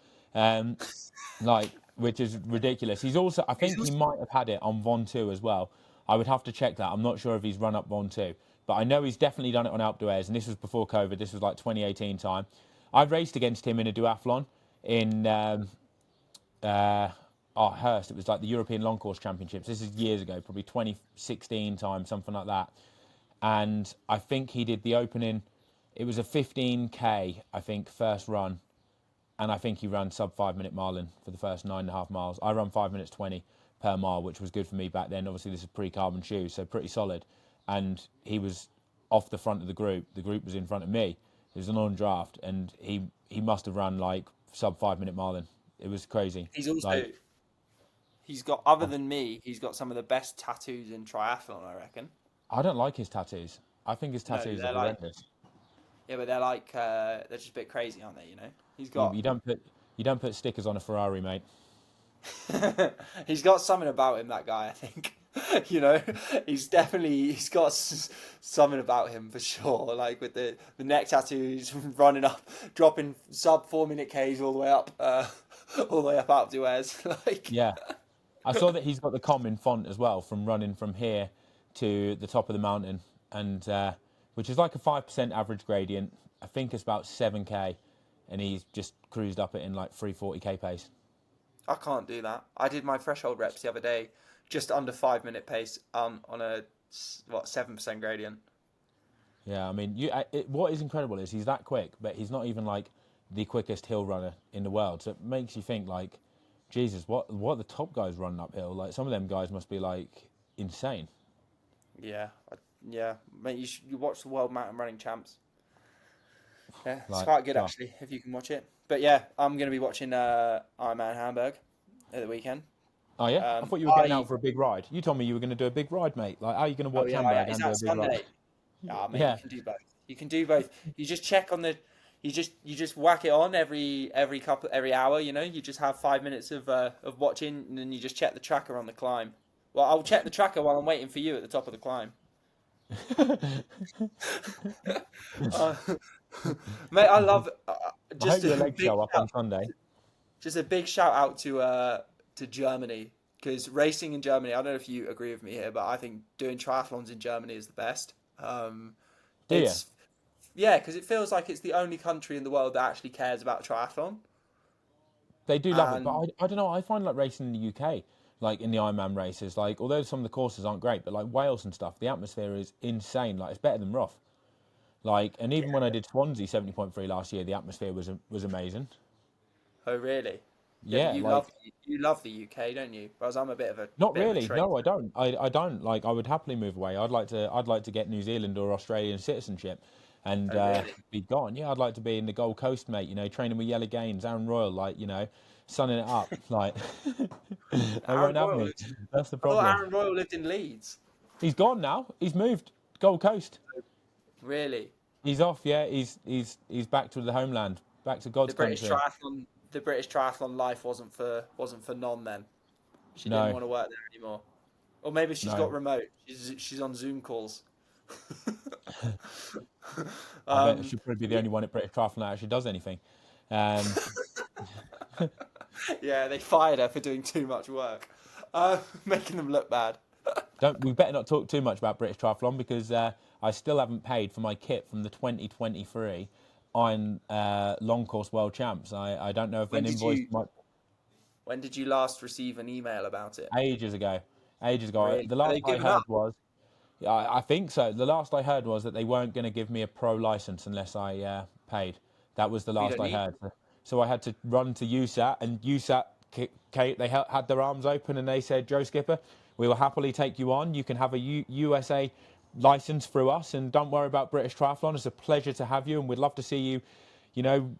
which is ridiculous. He's also, I think he might have had it on Von 2 as well. I would have to check that. I'm not sure if he's run up Von 2, but I know he's definitely done it on Alpe d'Huez, and this was before COVID. This was like 2018 time. I raced against him in a duathlon in Hurst. It was like the European Long Course Championships. This is years ago, probably 2016 time, something like that. And I think he did the opening. It was a 15K, I think, first run. And I think he ran sub 5 minute miling for the first 9.5 miles. I run 5 minutes 20 per mile, which was good for me back then. Obviously, this is pre-carbon shoes, so pretty solid. And he was off the front of the group. The group was in front of me. It was an on draft, and he must have run like sub 5 minute miling. It was crazy. He's also he's got, other than me, he's got some of the best tattoos in triathlon, I reckon. I don't like his tattoos. I think his tattoos are horrendous. Yeah, but they're like they're just a bit crazy, aren't they? You know, he's got. You don't put stickers on a Ferrari, mate. He's got something about him, that guy. I think. You know, he's got something about him for sure. Like with the neck tattoos, running up, dropping sub 4 minute Ks all the way up, Alpe d'Huez. Like, yeah, I saw that he's got the common font as well from running from here to the top of the mountain, and which is like a 5% average gradient. I think it's about 7K, and he's just cruised up it in like 340K pace. I can't do that. I did my threshold reps the other day, just under 5 minute pace on a 7% gradient. Yeah, I mean, what is incredible is he's that quick, but he's not even like the quickest hill runner in the world. So it makes you think like, Jesus, what the top guys running uphill? Like some of them guys must be like insane. Yeah, mate. You watch the World Mountain Running Champs. Yeah, it's Like, quite good actually if you can watch it. But yeah, I'm going to be watching Ironman Hamburg at the weekend. Oh yeah, I thought you were getting out for a big ride. You told me you were going to do a big ride, mate. Like, how are you going to watch Hamburg and do a big Sunday? ride? Yeah, mate, you can do both. You can do both. You just check on the. You just whack it on every hour. You know, you just have 5 minutes of watching, and then you just check the tracker on the climb. Well, I'll check the tracker while I'm waiting for you at the top of the climb. Mate, I love. I hope your legs go up on Sunday. Just a big shout out to Germany, because racing in Germany, I don't know if you agree with me here, but I think doing triathlons in Germany is the best. Yeah, because it feels like it's the only country in the world that actually cares about triathlon. They do love it, but I don't know. I find like racing in the UK, like in the Ironman races, like although some of the courses aren't great, but like Wales and stuff, the atmosphere is insane. Like it's better than Roth. Like, and even when I did Swansea 70.3 last year, the atmosphere was amazing. Oh really? Yeah, you love the UK, don't you? Whereas I'm a bit of a not really. No, I don't. I don't. Like, I would happily move away. I'd like to get New Zealand or Australian citizenship, and really? be gone. Yeah, I'd like to be in the Gold Coast, mate. You know, training with Yellow Gaines, Aaron Royal, like, you know, sunning it up. Like, they won't have me. That's the problem. I thought Aaron Royal lived in Leeds. He's gone now. He's moved Gold Coast. Really? He's off. Yeah, he's back to the homeland, back to God's country. The British triathlon life wasn't for Non then. She didn't want to work there anymore. Or maybe she's got remote. She's on Zoom calls. I bet she'll probably be the only one at British Triathlon that actually does anything. Yeah, they fired her for doing too much work, making them look bad. We better not talk too much about British Triathlon, because I still haven't paid for my kit from the 2023 Iron Long Course World Champs. I don't know if an invoice might. When did you last receive an email about it? Ages ago. Really? The last I heard was, I think so. The last I heard was that they weren't going to give me a pro license unless I paid. That was the last I heard. So I had to run to USAT, and USAT, they had their arms open, and they said, "Joe Skipper, we will happily take you on. You can have a USA license through us, and don't worry about British Triathlon. It's a pleasure to have you, and we'd love to see you, you know,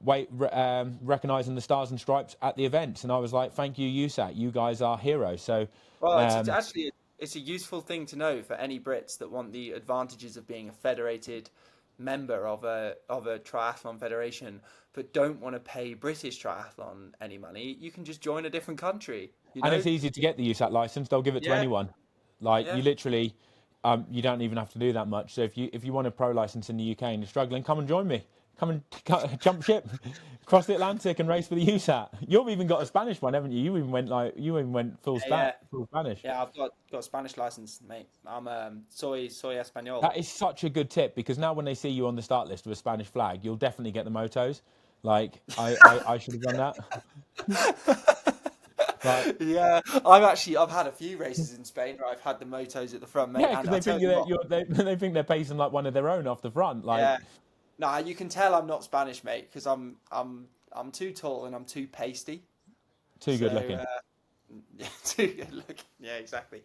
recognising the stars and stripes at the events." And I was like, "Thank you, USAT. You guys are heroes." So, well, it's a useful thing to know for any Brits that want the advantages of being a federated member of a triathlon federation, but don't want to pay British Triathlon any money. You can just join a different country. You know? And it's easy to get the USAT license. They'll give it to anyone. Like, you literally. You don't even have to do that much. So if you want a pro license in the UK and you're struggling, come and join me. Come and jump ship, cross the Atlantic and race for the USAT. You've even got a Spanish one, haven't you? You even went full Spanish. Yeah, I've got a Spanish license, mate. I'm soy español. That is such a good tip, because now when they see you on the start list with a Spanish flag, you'll definitely get the motos. Like I should have done that. Like, Yeah, I've had a few races in Spain where I've had the motos at the front, mate, yeah, and because I they think tell you what, they think they're pacing like one of their own off the front. Like, yeah, nah, you can tell I'm not Spanish, mate, because I'm too tall and I'm too pasty. too So good looking. yeah, too good looking. Yeah, exactly.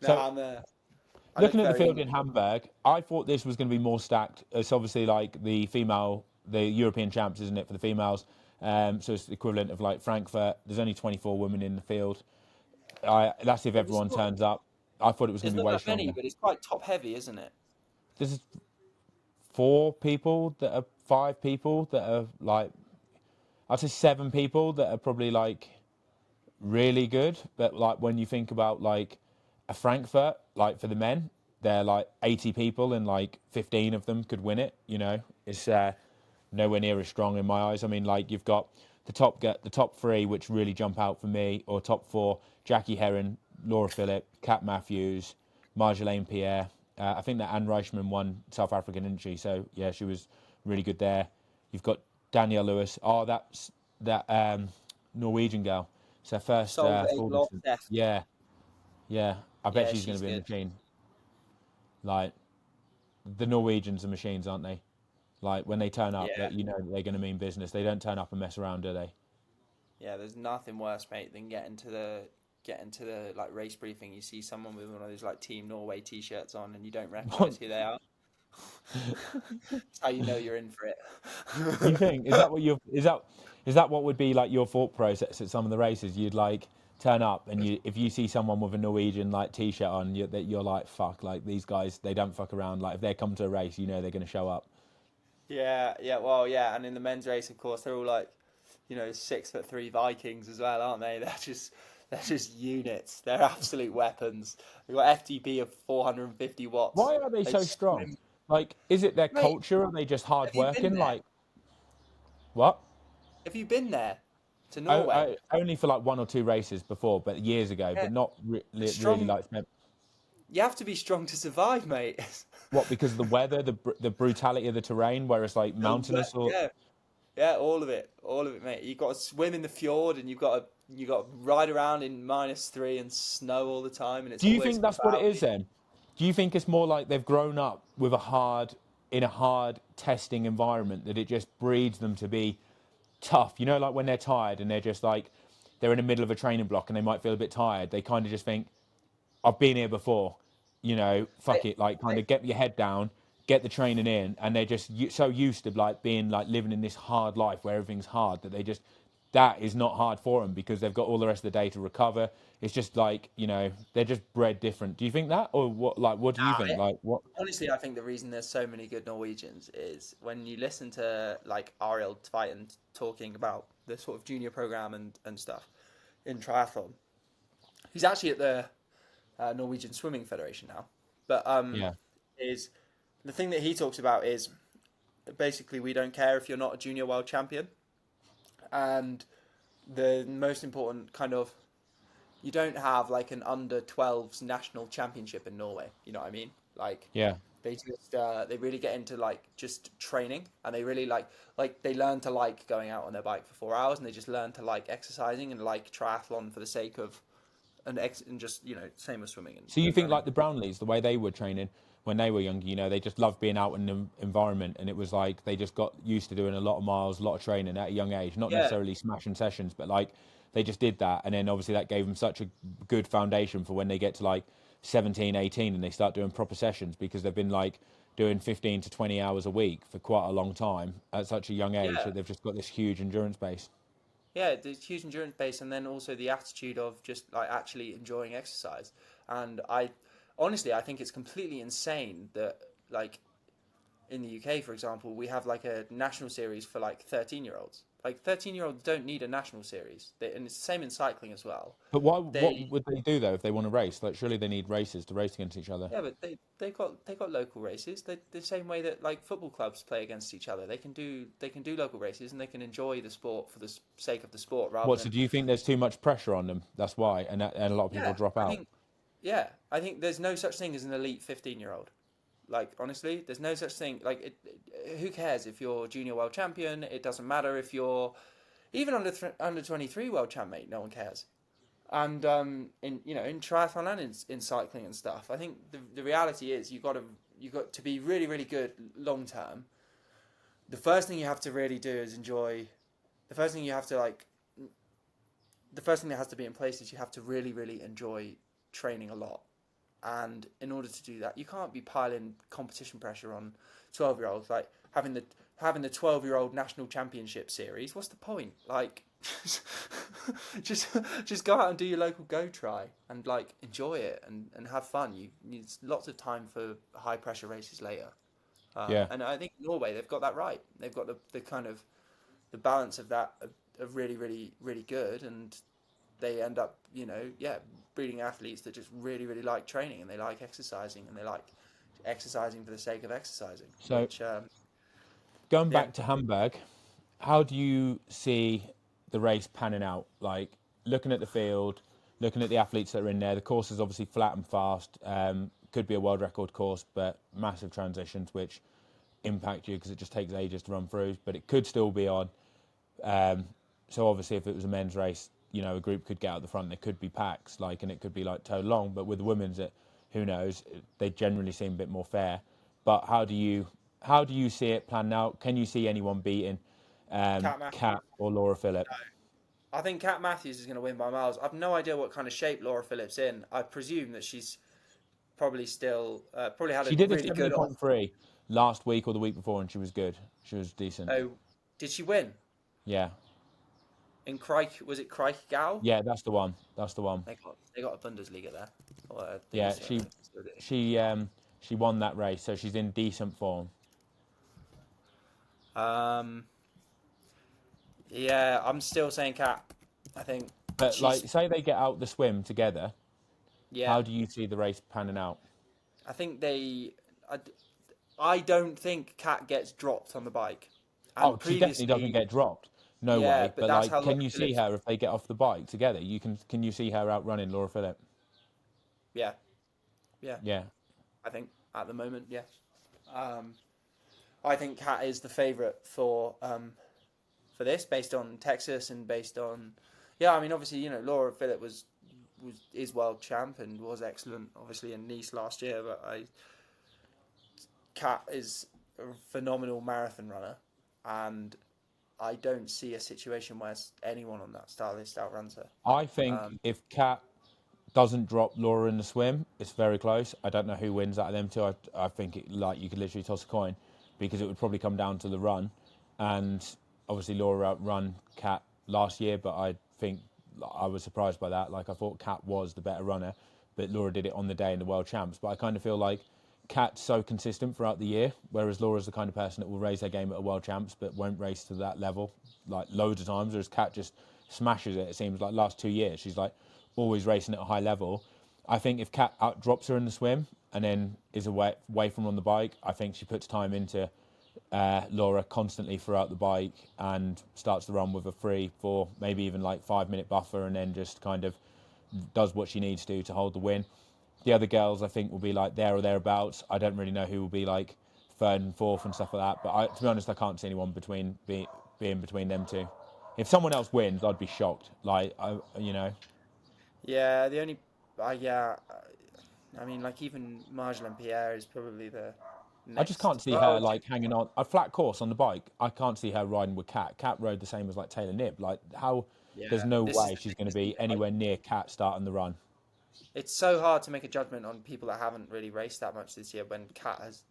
No, So I look looking at the very field in English. Hamburg, I thought this was going to be more stacked. It's obviously like the European champs, isn't it, for the females? So it's the equivalent of like Frankfurt. There's only 24 women in the field. That's if But everyone turns up. I thought it was going there's to be not way that many, stronger. but it's quite top heavy, isn't it? There's 4 people that are 5 people that are like, I'd say 7 people that are probably like really good. But like when you think about like a Frankfurt, like for the men, they're like 80 people and like 15 of them could win it. You know, it's nowhere near as strong in my eyes. I mean, like you've got the top 3, which really jump out for me, or top 4: Jackie Heron, Laura Phillip, Kat Matthews, Marjolaine Pierre. I think that Anne Reichman won South African, didn't she? So yeah, she was really good there. You've got Danielle Lewis. Oh, that's that Norwegian girl. It's her first Solveig full distance. Loftes. Yeah, yeah. I bet Yeah, she's going she's to be a good. machine. Like the Norwegians are machines, aren't they? Like when they turn up, Yeah, that they're going to mean business. They don't turn up and mess around, do they? yeah. There's nothing worse, mate, than getting to the like race briefing. You see someone with one of those like Team Norway t-shirts on, and you don't recognise who they are. That's how you know you're in for You it. think is that what would be like your thought process at some of the races? You'd like turn up and if you see someone with a Norwegian like t-shirt on, you're like fuck, like these guys, they don't fuck around. Like if they come to a race, they're going to show up. Yeah, yeah. Well, yeah. And in the men's race, of course, they're all like, 6'3" Vikings as well, aren't they? They're just units. They're absolute weapons. They've got FTP of 450 watts. Why are they They so strong? swim. Like, is it their Mate, culture? Are they just hard have you been working? there? Like, what? Have you been there to Norway? Only for like 1 or 2 races before, but years ago, Yeah, but not the really strong. like You have to be strong to survive, mate. what, because of the weather, the brutality of the terrain, where it's like mountainous or. Yeah, yeah, all of it, mate. You got to swim in the fjord, and you got to ride around in -3 and snow all the time, and it's Do you always think that's what it is cloudy. then? Do you think it's more like they've grown up with in a hard testing environment that it just breeds them to be tough? Like when they're tired and they're just like, they're in the middle of a training block and they might feel a bit tired. They kind of just think, I've been here before, I, fuck it, like kind I, of get your head down, get the training in, and they're just so used to like being like living in this hard life where everything's hard that is not hard for them because they've got all the rest of the day to recover. It's just like, they're just bred different. Do you think that, or what? Like, what do you think? I, Like, what? honestly, I think the reason there's so many good Norwegians is when you listen to like Ariel Tveiten talking about the sort of junior program and stuff in triathlon. He's actually at the Norwegian Swimming Federation now, but Yeah, is the thing that he talks about is basically we don't care if you're not a junior world champion, and the most important kind of you don't have like an under 12s national championship in Norway. You know what I mean? Like yeah. they really get into like just training, and they really like they learn to like going out on their bike for 4 hours, and they just learn to like exercising and like triathlon for the sake of and just same as swimming So you and think running. like the Brownlees, the way they were training when they were younger, they just loved being out in the environment, and it was like they just got used to doing a lot of miles, a lot of training at a young age, not Yeah, necessarily smashing sessions, but like they just did that, and then obviously that gave them such a good foundation for when they get to like 17, 18, and they start doing proper sessions because they've been like doing 15 to 20 hours a week for quite a long time at such a young age yeah. that they've just got this huge endurance base. Yeah, the huge endurance base, and then also the attitude of just like actually enjoying exercise. And I honestly, I think it's completely insane that like in the UK, for example, we have like a national series for like 13-year-olds. Like 13-year-olds don't need a national series, and it's the same in cycling as well. But what They would they do though if they want to race? Like surely they need races to race against each other. Yeah, but they got local races. The same way that like football clubs play against each other. They can do local races, and they can enjoy the sport for the sake of the sport rather What? So than. do you think there's too much pressure on them? That's why, and a lot of people Yeah, drop I out. think yeah, I think there's no such thing as an elite 15-year-old. Like honestly, there's no such thing. Like who cares if you're junior world champion? It doesn't matter if you're even under 23 world champ, mate. No one cares. And in in triathlon and in cycling and stuff, I think the reality is you got to be really really good long term. The first thing you have to really do is enjoy. The first thing you have to like. The first thing that has to be in place is you have to really really enjoy training a lot. And in order to do that, you can't be piling competition pressure on 12-year-olds, like having the 12-year-old national championship series. What's the point? Like, just just go out and do your local go try and like enjoy it and have fun. You need lots of time for high pressure races later. Yeah. And I think Norway, they've got that right. They've got the kind of the balance of that of really really really good, and they end up breeding athletes that just really really like training, and they like exercising, and they like exercising for the sake of exercising. So Which going yeah, back to Hamburg, how do you see the race panning out? Like looking at the field, looking at the athletes that are in there. The course is obviously flat and fast. Could be a world record course, but massive transitions which impact you because it just takes ages to run through. But it could still be on. So obviously, if it was a men's race, a group could get out the front. There could be packs, and it could be like toe long. But with the women's, who knows? They generally seem a bit more fair. But how do you see it planned out? Can you see anyone beating Cat Matthews. Kat or Laura Philipp? I think Cat Matthews is going to win by miles. I've no idea what kind of shape Laura Phillips in. I presume that she's probably still probably had a She did a really good off. 70.3 last week or the week before, and she was good. She was decent. Oh, did she win Yeah, in Crike? Was it Crikegau? yeah, that's the one. That's the one. They got a Bundesliga there. Or a Yeah, Bundesliga. she won that race, so she's in decent form. Yeah, I'm still saying Cat. I think. But She's say they get out the swim together, yeah. how do you see the race panning out? I think I don't think Cat gets dropped on the bike. And She definitely doesn't get dropped. No way. but that's how Can Laura you see Phillips. her if they get off the bike together? Can you see her outrunning Laura Philipp? Yeah, yeah. Yeah. I think at the moment, yes. I think Cat is the favourite for this, based on Texas and based on I mean, obviously, Laura Philipp is world champ and was excellent, obviously, in Nice last year. But Cat is a phenomenal marathon runner, and I don't see a situation where anyone on that start list outruns her. I think if Kat doesn't drop Laura in the swim, it's very close. I don't know who wins out of them two. I think you could literally toss a coin because it would probably come down to the run. And obviously Laura outrun Kat last year, but I think I was surprised by that. I thought Kat was the better runner, but Laura did it on the day in the World Champs. But I kind of feel like Kat's so consistent throughout the year, whereas Laura's the kind of person that will raise their game at a World Champs but won't race to that level loads of times, whereas Kat just smashes it. It seems like last 2 years she's always racing at a high level. I think if Kat outdrops her in the swim and then is away from her on the bike, I think she puts time into Laura constantly throughout the bike and starts the run with a 3, 4, maybe even 5-minute buffer, and then just kind of does what she needs to hold the win. The other girls, I think, will be there or thereabouts. I don't really know who will be third and fourth and stuff like that. But to be honest, I can't see anyone being between them two. If someone else wins, I'd be shocked. Yeah, the only I mean, even Marjolaine Pierre is probably the next. I just can't see her hanging on a flat course on the bike. I can't see her riding with Kat. Kat rode the same as Taylor Knibb. How? Yeah, there's no way she's going to be anywhere near Kat starting the run. It's so hard to make a judgment on people that haven't really raced that much this year when Kat has.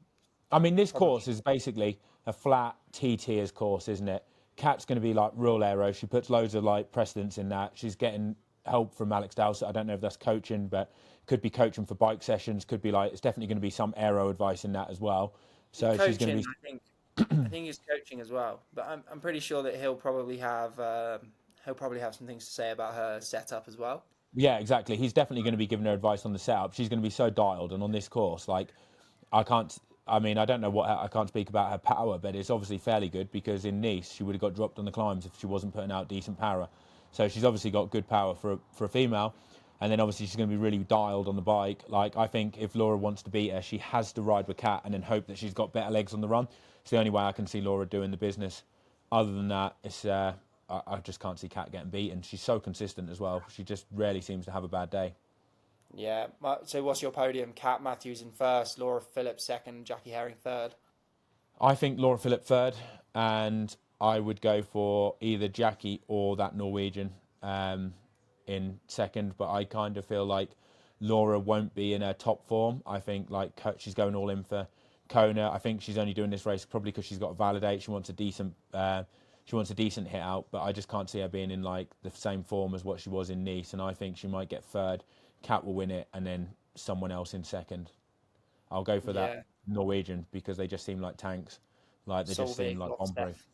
I mean, this course is basically a flat T-tiers course, isn't it? Kat's going to be real aero. She puts loads of precedence in that. She's getting help from Alex Dowsett. I don't know if that's coaching, but could be coaching for bike sessions. Could be it's definitely going to be some aero advice in that as well. So coaching, she's going to be. I think he's coaching as well, but I'm pretty sure that he'll probably have some things to say about her setup as well. Yeah, exactly. He's definitely going to be giving her advice on the setup. She's going to be so dialed, and on this course, I don't know I can't speak about her power, but it's obviously fairly good because in Nice she would have got dropped on the climbs if she wasn't putting out decent power. So she's obviously got good power for a female, and then obviously she's going to be really dialed on the bike. I think if Laura wants to beat her, she has to ride with Kat and then hope that she's got better legs on the run. It's the only way I can see Laura doing the business. Other than that, it's I just can't see Kat getting beaten. She's so consistent as well. She just rarely seems to have a bad day. Yeah. So what's your podium? Kat Matthews in first, Laura Phillips second, Jackie Herring third. I think Laura Philipp third, and I would go for either Jackie or that Norwegian in second. But I kind of feel like Laura won't be in her top form. I think like she's going all in for Kona. I think she's only doing this race probably because she's got to validate. She wants a decent hit out, but I just can't see her being in like the same form as what she was in Nice. And I think she might get third. Kat will win it, and then someone else in second. I'll go for that Norwegian because they just seem like tanks. Like they just seem like bomb-proof.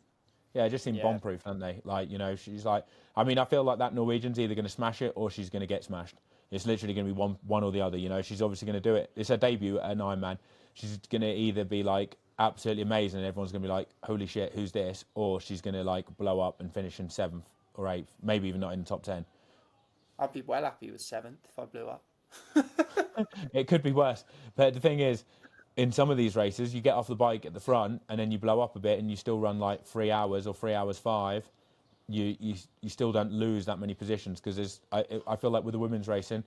Yeah, just seem bomb-proof, don't they? Like, you know, she's like, I mean, I feel like that Norwegian's either going to smash it or she's going to get smashed. It's literally going to be one or the other, you know. She's obviously going to do it. It's her debut at an Ironman. She's going to either be like absolutely amazing and everyone's going to be like, holy shit, who's this? Or she's going to like blow up and finish in 7th or 8th, maybe even not in the top 10. I'd be well happy with 7th if I blew up. It could be worse. But the thing is, in some of these races, you get off the bike at the front and then you blow up a bit and you still run like 3 hours or 3 hours 5. You still don't lose that many positions because I feel like with the women's racing,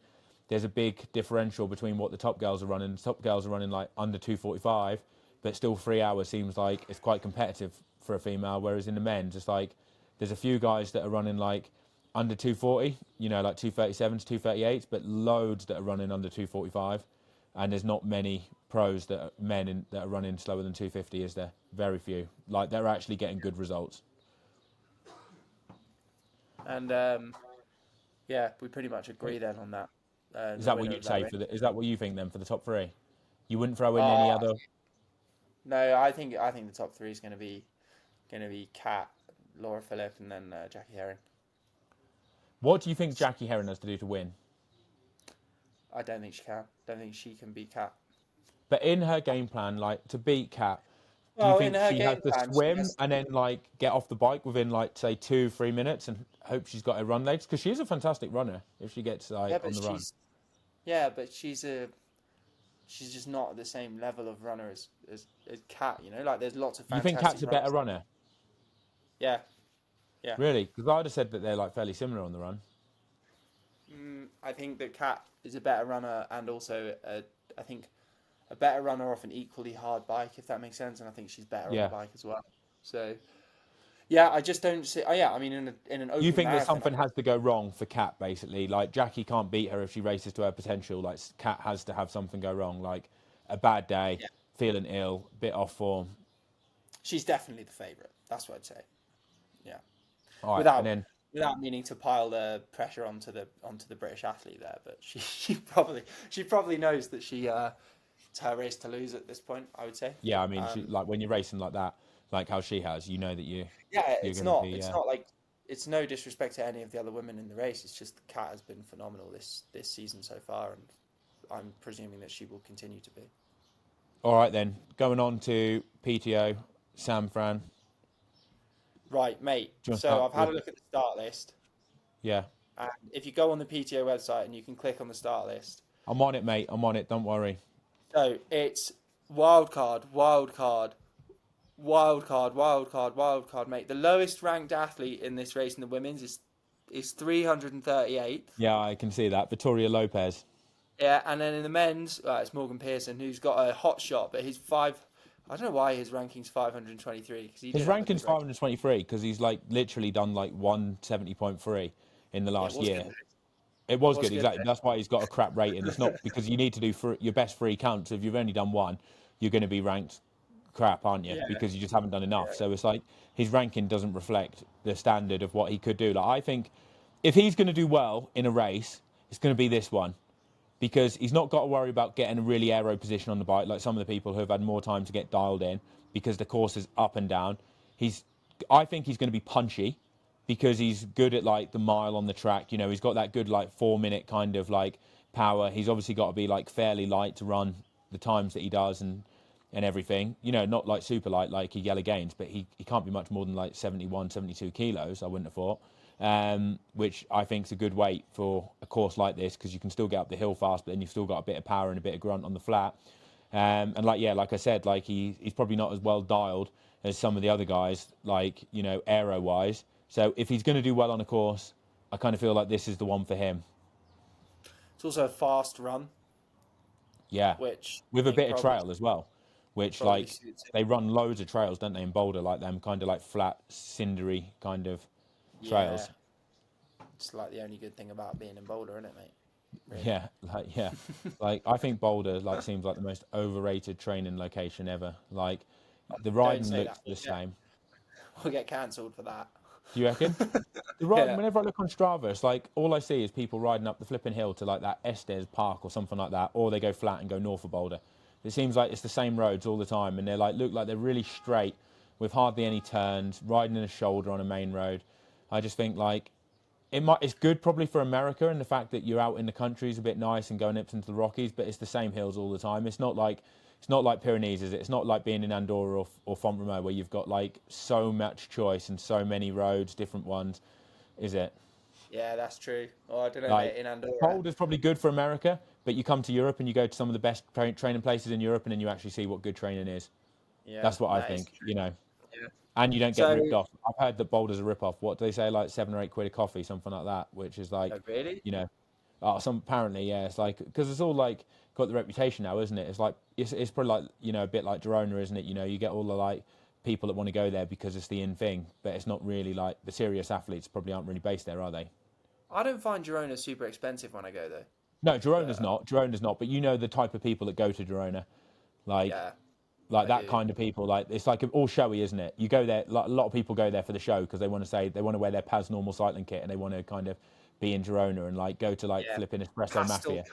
there's a big differential between what the top girls are running. The top girls are running like under 2:45, but still 3 hours seems like it's quite competitive for a female. Whereas in the men's, it's like there's a few guys that are running like under 2:40, you know, like 2:37s, 2:38s, but loads that are running under 2:45, and there's not many pros that are that are running slower than 2:50, is there? Very few. Like they're actually getting good results. And we pretty much agree then on that. Is that what you'd say is that what you think then for the top 3? You wouldn't throw in any other? No, I think the top 3 is going to be Kat, Laura Philipp, and then Jackie Herring. What do you think Jackie Herring has to do to win? I don't think she can. Don't think she can beat Kat. But in her game plan, like to beat Kat, do you think she has to swim and then like get off the bike within like say 2-3 minutes and hope she's got her run legs? Because she's a fantastic runner if she gets like on the run. Yeah, but she's just not at the same level of runner as Kat. You know, like there's lots of. You think Kat's a better runner? Yeah. Yeah. Really? Because I'd have said that they're like fairly similar on the run. I think that Kat is a better runner and also I think a better runner off an equally hard bike, if that makes sense. And I think she's better on the bike as well. So, yeah, I just don't see. I mean, in an open. You think that something has to go wrong for Kat, basically? Like Jackie can't beat her if she races to her potential. Like Kat has to have something go wrong, like a bad day, feeling ill, bit off form. She's definitely the favourite. That's what I'd say. Yeah. All right, without meaning to pile the pressure onto the British athlete there, but she probably knows that it's her race to lose at this point, I would say. Yeah, I mean, like when you're racing like that, like how she has, you know that you. Yeah, it's not like it's no disrespect to any of the other women in the race. It's just Kat has been phenomenal this season so far, and I'm presuming that she will continue to be. All right then, going on to PTO, San Fran. Right, mate. So I've had a look at the start list. Yeah. And if you go on the PTO website and you can click on the start list. I'm on it, mate. I'm on it. Don't worry. So it's wildcard, mate. The lowest ranked athlete in this race in the women's is 338. Yeah, I can see that. Vittoria Lopez. Yeah, and then in the men's, it's Morgan Pearson, who's got a hot shot, but I don't know why his ranking's 523. His ranking's 523 because he's like literally done like 170.3 in the last year. It was good, exactly. That's why he's got a crap rating. It's not because you need to do your best 3 counts. If you've only done 1, you're going to be ranked crap, aren't you? Yeah. Because you just haven't done enough. Yeah. So it's like his ranking doesn't reflect the standard of what he could do. Like I think if he's going to do well in a race, it's going to be this one. Because he's not got to worry about getting a really aero position on the bike like some of the people who have had more time to get dialed in because the course is up and down. I think he's going to be punchy because he's good at like the mile on the track. You know, he's got that good like 4-minute kind of like power. He's obviously got to be like fairly light to run the times that he does and everything. You know, not like super light like a Yellow Gaines, but he can't be much more than like 71, 72 kilos, I wouldn't have thought. Which I think is a good weight for a course like this because you can still get up the hill fast, but then you've still got a bit of power and a bit of grunt on the flat. And like I said, like he's probably not as well dialed as some of the other guys, like, you know, aero wise. So if he's going to do well on a course, I kind of feel like this is the one for him. It's also a fast run. Yeah, Which with I a think bit of trail as well, which probably like suits him. they run loads of trails, don't they, in Boulder, like them kind of like flat, cindery kind of trails. It's like the only good thing about being in Boulder, isn't it, mate? Really. Yeah, like I think Boulder like seems like the most overrated training location ever. Like the riding say looks that. the same. We'll get cancelled for that. Do you reckon? The ride, Yeah. whenever I look on Strava, it's like all I see is people riding up the flipping hill to like that Estes Park or something like that, or they go flat and go north of Boulder. It seems like it's the same roads all the time, and they're like look like they're really straight with hardly any turns, riding in a shoulder on a main road. I just think like it's good probably for America, and the fact that you're out in the country is a bit nice and going up into the Rockies, but it's the same hills all the time. It's not like Pyrenees, is it? It's not like being in Andorra or Font-Romeau where you've got like so much choice and so many roads, different ones, is it? Yeah, that's true. Oh, I don't know, Like mate, in Andorra. Boulder's probably good for America, but you come to Europe and you go to some of the best training places in Europe, and then you actually see what good training is. Yeah, That's what I that is think, true. you know. Yeah. And you don't get So- ripped off. I've heard that Boulder's a rip-off. What do they say, like 7 or 8 quid a coffee, something like that, which is like, Oh, really? you know, apparently, yeah, it's like, because it's all like got the reputation now, isn't it? It's like, it's probably like, you know, a bit like Girona, isn't it? You know, you get all the like people that want to go there because it's the in thing, but it's not really like the serious athletes probably aren't really based there, are they? I don't find Girona super expensive when I go though. No, Girona's not, but you know the type of people that go to Girona, like, Yeah. like I that do. kind of people. Like it's like all showy, isn't it? You go there, like, a lot of people go there for the show because they want to wear their Paz normal cycling kit and they want to kind of be in Girona and like go to like Yeah. flipping espresso mafia.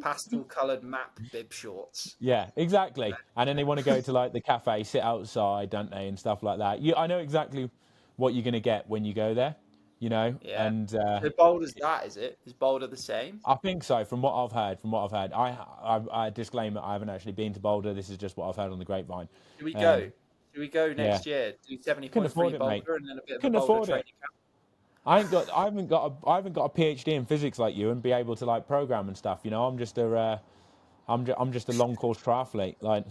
Pastel coloured map bib shorts. Yeah, exactly. And then they want to go to like the cafe, sit outside, don't they, and stuff like that. I know exactly what you're going to get when you go there, you know. Yeah. And So Boulder's that, is it? Is Boulder the same? I think so. From what I've heard, I disclaimer, I haven't actually been to Boulder. This is just what I've heard on the grapevine. Do we go? Do we go next yeah. year? Do 70 Couldn't point free afford it, mate. Boulder and then a bit of a Couldn't Boulder afford it. training camp? I haven't got a PhD in physics like you and be able to like program and stuff. You know, I'm just a long course triathlete. Like,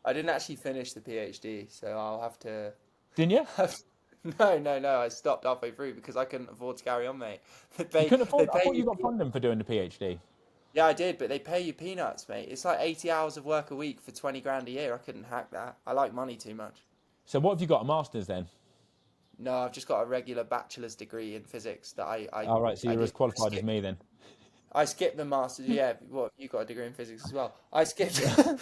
I didn't actually finish the PhD, so I'll have to. didn't you? No. I stopped halfway through because I couldn't afford to carry on, mate. You couldn't afford. I thought you got funding for doing the PhD. Yeah, I did, but they pay you peanuts, mate. It's like 80 hours of work a week for 20 grand a year. I couldn't hack that. I like money too much. So what have you got? A master's then? No, I've just got a regular bachelor's degree in physics that I All right, so you're as qualified as me then. I skipped the masters. Yeah, what, you got a degree in physics as well? I skipped the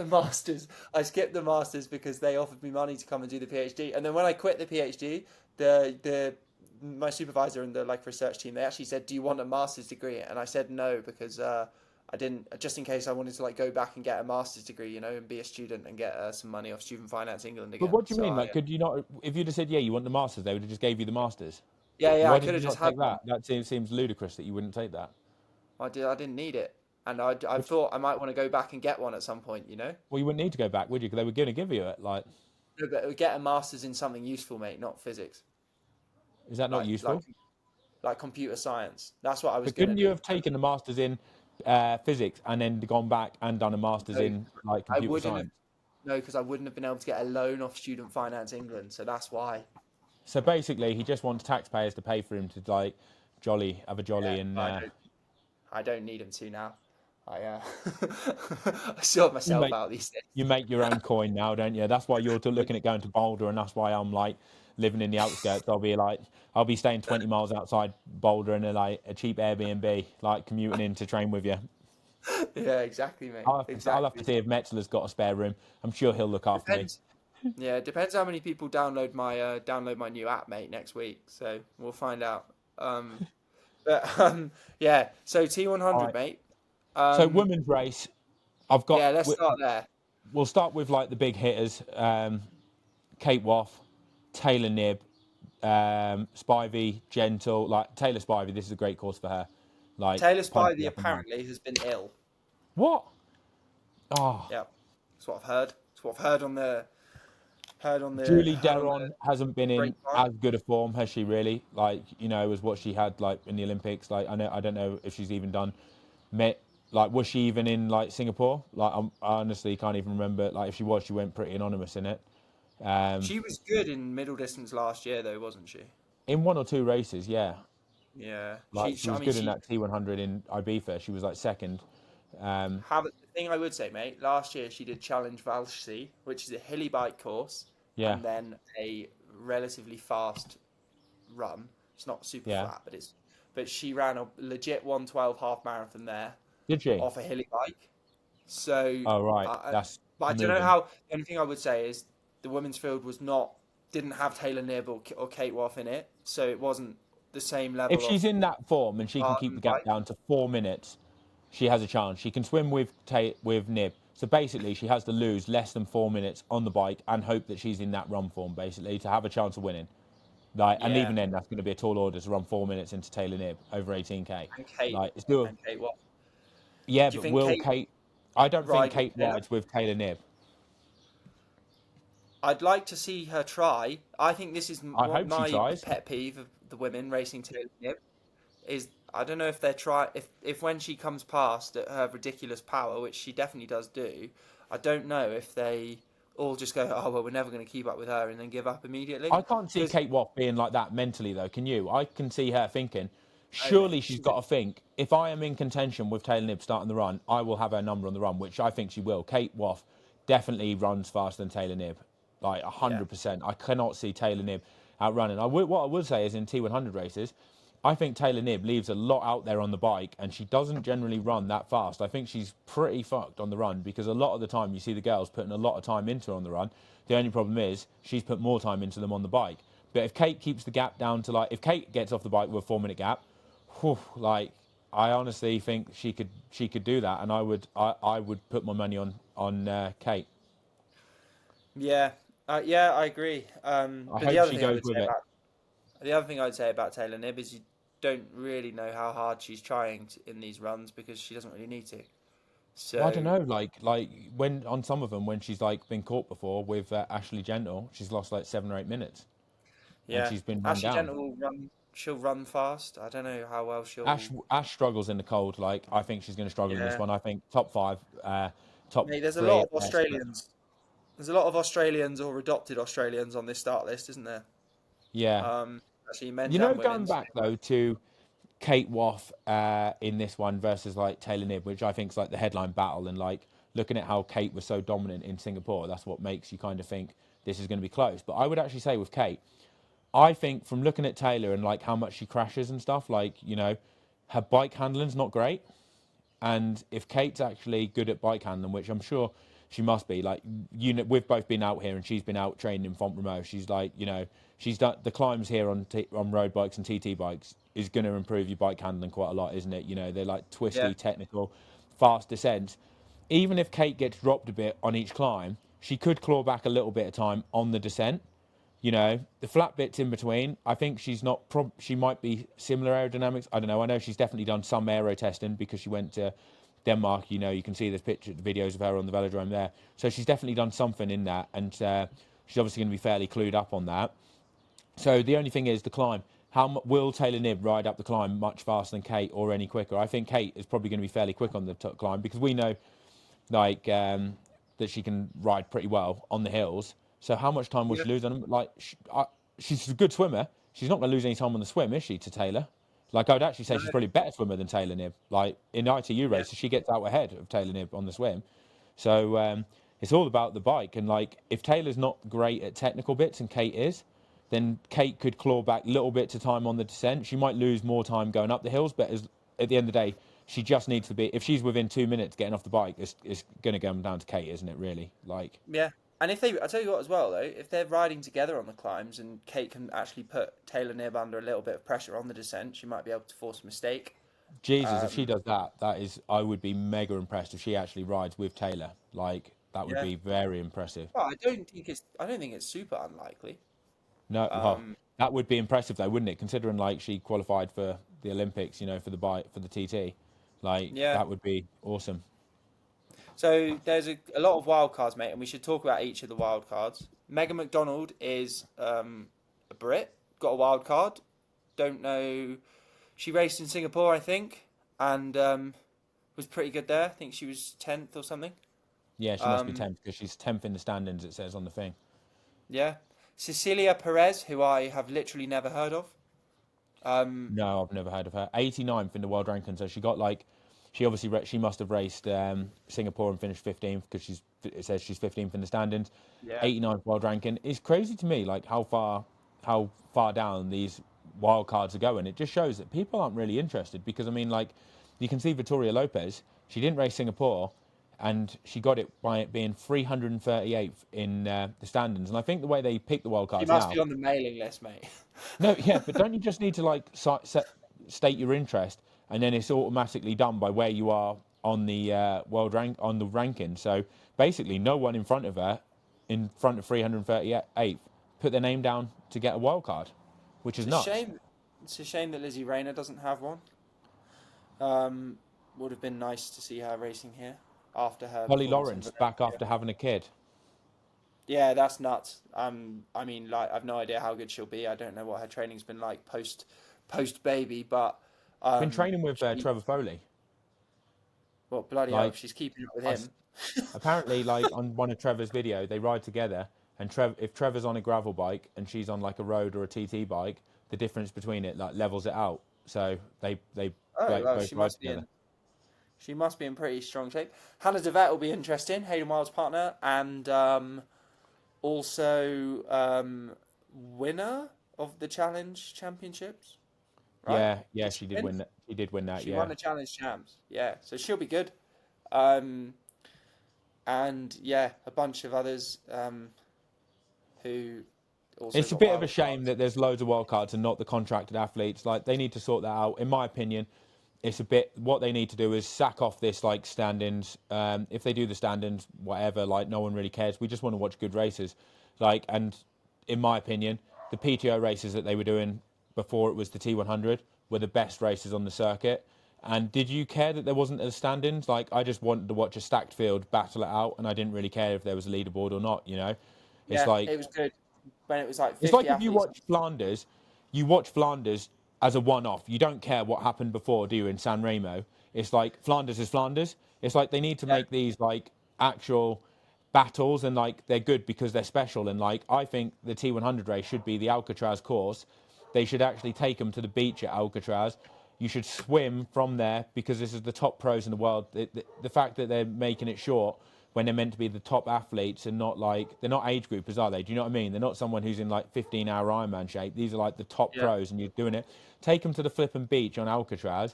masters. I skipped the masters because they offered me money to come and do the PhD. And then when I quit the PhD, my supervisor and the like research team, they actually said, "Do you want a master's degree?" And I said no because I didn't, just in case I wanted to like go back and get a master's degree, you know, and be a student and get some money off Student Finance England again. But what do you So mean? Like, could you not? If you'd have said, "Yeah, you want the masters," they would have just gave you the masters. Yeah, Why I did could you have just not take had that? That seems ludicrous that you wouldn't take that. I didn't need it, and I thought I might want to go back and get one at some point, you know. Well, you wouldn't need to go back, would you? Because they were going to give you it. Like, No, but get a master's in something useful, mate, not physics. is that not useful? Like computer science. That's what I was But going to couldn't do. you have taken a master's in physics and then gone back and done a master's in like computer science? No, because I wouldn't have been able to get a loan off Student Finance England, so that's why. So basically, he just wants taxpayers to pay for him to like have a jolly, and I don't need him to now. I sort myself out these days. you make your own coin now, don't you? That's why you're looking at going to Boulder, and that's why I'm like living in the outskirts. I'll be staying 20 miles outside Boulder in a cheap Airbnb, like commuting in to train with you. Yeah, exactly, mate. I'll have to see if Metzler's got a spare room. I'm sure he'll look after me. Yeah, it depends how many people download my new app, mate, next week. So we'll find out. Yeah. So T100, right, mate. So women's race, I've got. Yeah, let's start there. We'll start with like the big hitters: Kate Woff, Taylor Knibb, Spivey, Gentle. Like Taylor Spivey, this is a great course for her. Like Taylor Spivey apparently has been ill. What? Oh. Yeah, that's what I've heard. That's what I've heard on the. Julie Deron hasn't been in as good a form, has she? Really? Like, you know, as what she had like in the Olympics. Like, I don't know if she's even done. Like, was she even in like Singapore? Like, I honestly can't even remember. Like, if she was, she went pretty anonymous in it. She was good in middle distance last year, though, wasn't she? In one or two races, yeah. Yeah. Like she I was mean, good in that T100 in Ibiza. She was like second. the thing I would say, mate, last year she did Challenge Valse, which is a hilly bike course, Yeah, and then a relatively fast run. It's not super yeah. flat, but she ran a legit 1:12 half marathon there Did she? off a hilly bike. So, Oh, right. uh, That's but I don't know moving. how. The only thing I would say is the women's field didn't have Taylor Knibb or Kate Woff in it, so it wasn't the same If level of she's in that form and she can keep the gap bike. down to 4 minutes, she has a chance. She can swim with nib. So basically, she has to lose less than 4 minutes on the bike and hope that she's in that run form, basically, to have a chance of winning. Like, and Yeah, even then, that's going to be a tall order to run 4 minutes into Taylor Knibb over 18k. and Kate Like, it's doable. and Kate Woff. Yeah, Do you but think will Kate Kate? I don't think ride with Kate Taylor? rides with Taylor Knibb. I'd like to see her try. I think this is I what hope she my tries. pet peeve of the women racing Taylor Knibb is. I don't know if they're if when she comes past at her ridiculous power, which she definitely does do. I don't know if they all just go, oh well, we're never going to keep up with her, and then give up immediately. I can't see Because Kate Watt being like that mentally, though. Can you? I can see her thinking, oh mate, surely she's got to think, if I am in contention with Taylor Knibb starting the run, I will have her number on the run, which I think she will. Kate Watt definitely runs faster than Taylor Knibb, like yeah, 100%. I cannot see Taylor Knibb outrunning. What I would say is in T100 races, I think Taylor Knibb leaves a lot out there on the bike, and she doesn't generally run that fast. I think she's pretty fucked on the run because a lot of the time you see the girls putting a lot of time into her on the run. The only problem is she's put more time into them on the bike. But if Kate keeps the gap down to if Kate gets off the bike with a 4 minute gap, whew, I honestly think she could do that, and I would put my money on Kate. yeah, yeah, I agree. I But hope she goes with it. the other thing I'd say about Taylor Knibb is you don't really know how hard she's trying in these runs because she doesn't really need to. Well, I don't So know, like when on some of them when she's been caught before with Ashley Gentle, she's lost like 7 or 8 minutes, and yeah, she's been run Ashley down. Gentle will run. She'll run fast. I don't know how well Ash she'll. Ash struggles in the cold. Like I think she's going to struggle in this Yeah, one. I think top five, top mate. There's a three lot of at best. But Australians. There's a lot of Australians or adopted Australians on this start list, isn't there? yeah, Actually, men's you know, and going women's. back though to Kate Woff in this one versus like Taylor Knibb, which I think is like the headline battle, and like looking at how Kate was so dominant in Singapore, that's what makes you kind of think this is going to be close. But I would actually say with Kate, I think from looking at Taylor and like how much she crashes and stuff, like her bike handling's not great. And if Kate's actually good at bike handling, which I'm sure she must be, like we've both been out here and she's been out training in Font-Romeau. She's like, she's done the climbs here on road bikes and TT bikes is going to improve your bike handling quite a lot, isn't it? They're like Yeah, twisty, technical, fast descents. Even if Kate gets dropped a bit on each climb, she could claw back a little bit of time on the descent. The flat bits in between, I think she's not. She might be similar aerodynamics. I don't know. I know she's definitely done some aero testing because she went to Denmark. You can see the videos of her on the velodrome there. So she's definitely done something in that, and she's obviously going to be fairly clued up on that. So the only thing is the climb. Will Taylor Knibb ride up the climb much faster than Kate or any quicker? I think Kate is probably going to be fairly quick on the climb because we know that she can ride pretty well on the hills. So how much time will yeah, she lose on them? She's a good swimmer. She's not going to lose any time on the swim, is she, to Taylor? Like, I would actually say no, she's probably a better swimmer than Taylor Knibb. Like, in ITU yeah, races, she gets out ahead of Taylor Knibb on the swim. So it's all about the bike. And, like, if Taylor's not great at technical bits and Kate is, then Kate could claw back little bits of time on the descent. She might lose more time going up the hills, but at the end of the day, she just needs to be. If she's within 2 minutes getting off the bike, it's going to come down to Kate, isn't it? Really, like. yeah. And I tell you what as well though, if they're riding together on the climbs and Kate can actually put Taylor Knibb under a little bit of pressure on the descent, she might be able to force a mistake. Jesus, if she Um, does that, I would be mega impressed if she actually rides with Taylor. Like that would yeah. be very impressive. Well, I don't think it's super unlikely. No, well, Um, that would be impressive though, wouldn't it? Considering like she qualified for the Olympics, for the bike for the TT, like yeah. that would be awesome. So there's a lot of wild cards, mate, and we should talk about each of the wild cards. Megan McDonald is a Brit, got a wild card. Don't know. She raced in Singapore, I think, and was pretty good there. I think she was 10th or something. Yeah, she must be Um, 10th because she's 10th in the standings. It says on the thing. Yeah. Cecilia Perez, who I have literally never heard of. No, I've never heard of her. 89th in the world ranking, so she got like, she obviously she must have raced Singapore and finished 15th because it says she's 15th in the standings. Yeah. 89th world ranking. It's crazy to me, like how far down these wild cards are going. It just shows that people aren't really interested because I mean, like, you can see Victoria Lopez. She didn't race Singapore, and she got it by it being 338th in the standings. And I think the way they pick the wild She cards must now. be on the mailing list, mate. No, yeah, but don't you just need to like state your interest, and then it's automatically done by where you are on the world rank on the ranking. So basically, no one in front of her, in front of 338th, put their name down to get a wild card, which is It's a nuts. shame. It's a shame that Lizzie Rayner doesn't have one. Would have been nice to see her racing here after her. Holly performance Lawrence in back Valencia. after having a kid. Yeah, that's nuts. I mean, like, I've no idea how good she'll be. I don't know what her training's been like post baby, but Been training with Trevor Foley. well, bloody hell, Like, if she's keeping up with I him. apparently, like on one of Trevor's video, they ride together, and if Trevor's on a gravel bike and she's on like a road or a TT bike, the difference between it like levels it out. So they Oh, like, well, both ride together. she must be in pretty strong shape. Hannah DeVette will be interesting, Hayden Wild's partner, and also winner of the Challenge Championships. Right? Yeah, she did win that. She did win that. She Yeah, won the Challenge Champs. Yeah, so she'll be good. And yeah, a bunch of others who also. it's a got bit of a wild shame cards. that there's loads of wildcards and not the contracted athletes. Like they need to sort that out. In my opinion, it's a bit. What they need to do is sack off this like stand-ins. If they do the stand-ins, whatever, like no one really cares. We just want to watch good races. Like, and in my opinion, the PTO races that they were doing before it was the T100 were the best races on the circuit. And did you care that there wasn't a stand-ins? Like, I just wanted to watch a stacked field battle it out, and I didn't really care if there was a leaderboard or not. You know, it's Yeah, like it was good when it was like 50 it's like if you athletes. watch Flanders, you watch Flanders as a one-off. You don't care what happened before, do you? In San Remo, it's like Flanders is Flanders. It's like they need to Yeah. make these like actual battles, and like they're good because they're special. And like I think the T100 race should be the Alcatraz course. They should actually take them to the beach at Alcatraz. You should swim from there because this is the top pros in the world. The fact that they're making it short when they're meant to be the top athletes and not like they're not age groupers, are they? Do you know what I mean? They're not someone who's in like 15-hour Ironman shape. These are like the top Yeah. pros, and you're doing it. Take them to the flipping beach on Alcatraz,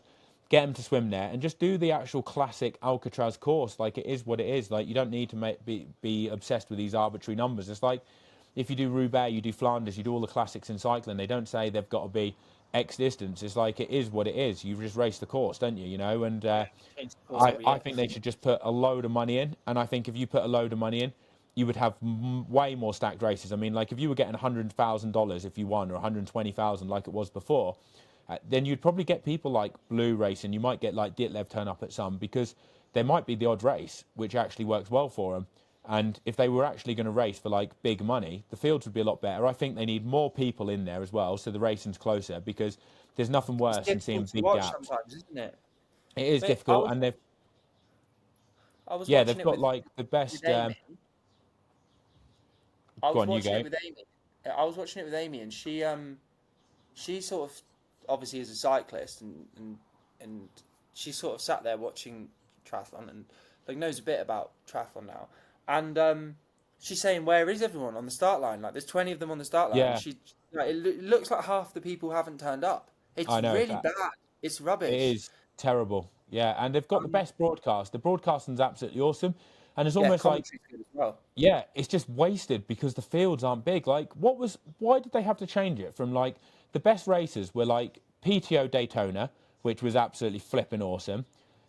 get them to swim there, and just do the actual classic Alcatraz course. Like it is what it is. Like you don't need to be obsessed with these arbitrary numbers. It's like if you do Roubaix, you do Flanders, you do all the classics in cycling. They don't say they've got to be X distance. It's like it is what it is. You just race the course, don't you? You know, and Change the course every I year. think they should just put a load of money in. And I think if you put a load of money in, you would have way more stacked races. I mean, like if you were getting $100,000 if you won, or 120,000 like it was before, then you'd probably get people like Blue racing. You might get like Ditlev turn up at some because there might be the odd race which actually works well for them. And if they were actually going to race for like big money, the fields would be a lot better. I think they need more people in there as well, so the racing's closer because there's nothing worse It's than seeing difficult to big watch gaps. sometimes, isn't it? It is But difficult, and I was yeah, watching they've it got with like the best. Amy. I Go was on, you watching go. it with Amy. I was watching it with Amy, and she sort of obviously is a cyclist, and she sort of sat there watching triathlon and like knows a bit about triathlon now, and she's saying, "Where is everyone on the start line? Like, there's 20 of them on the start line." Yeah. And she like it looks like half the people haven't turned up. It's I know really that. bad. It's It rubbish. is terrible. Yeah, and they've got the best broadcast. The broadcasting's absolutely awesome, and it's Yeah, almost like commentary's good as well. yeah, it's just wasted because the fields aren't big. Like, why did they have to change it from like the best races were like PTO Daytona, which was absolutely flipping awesome.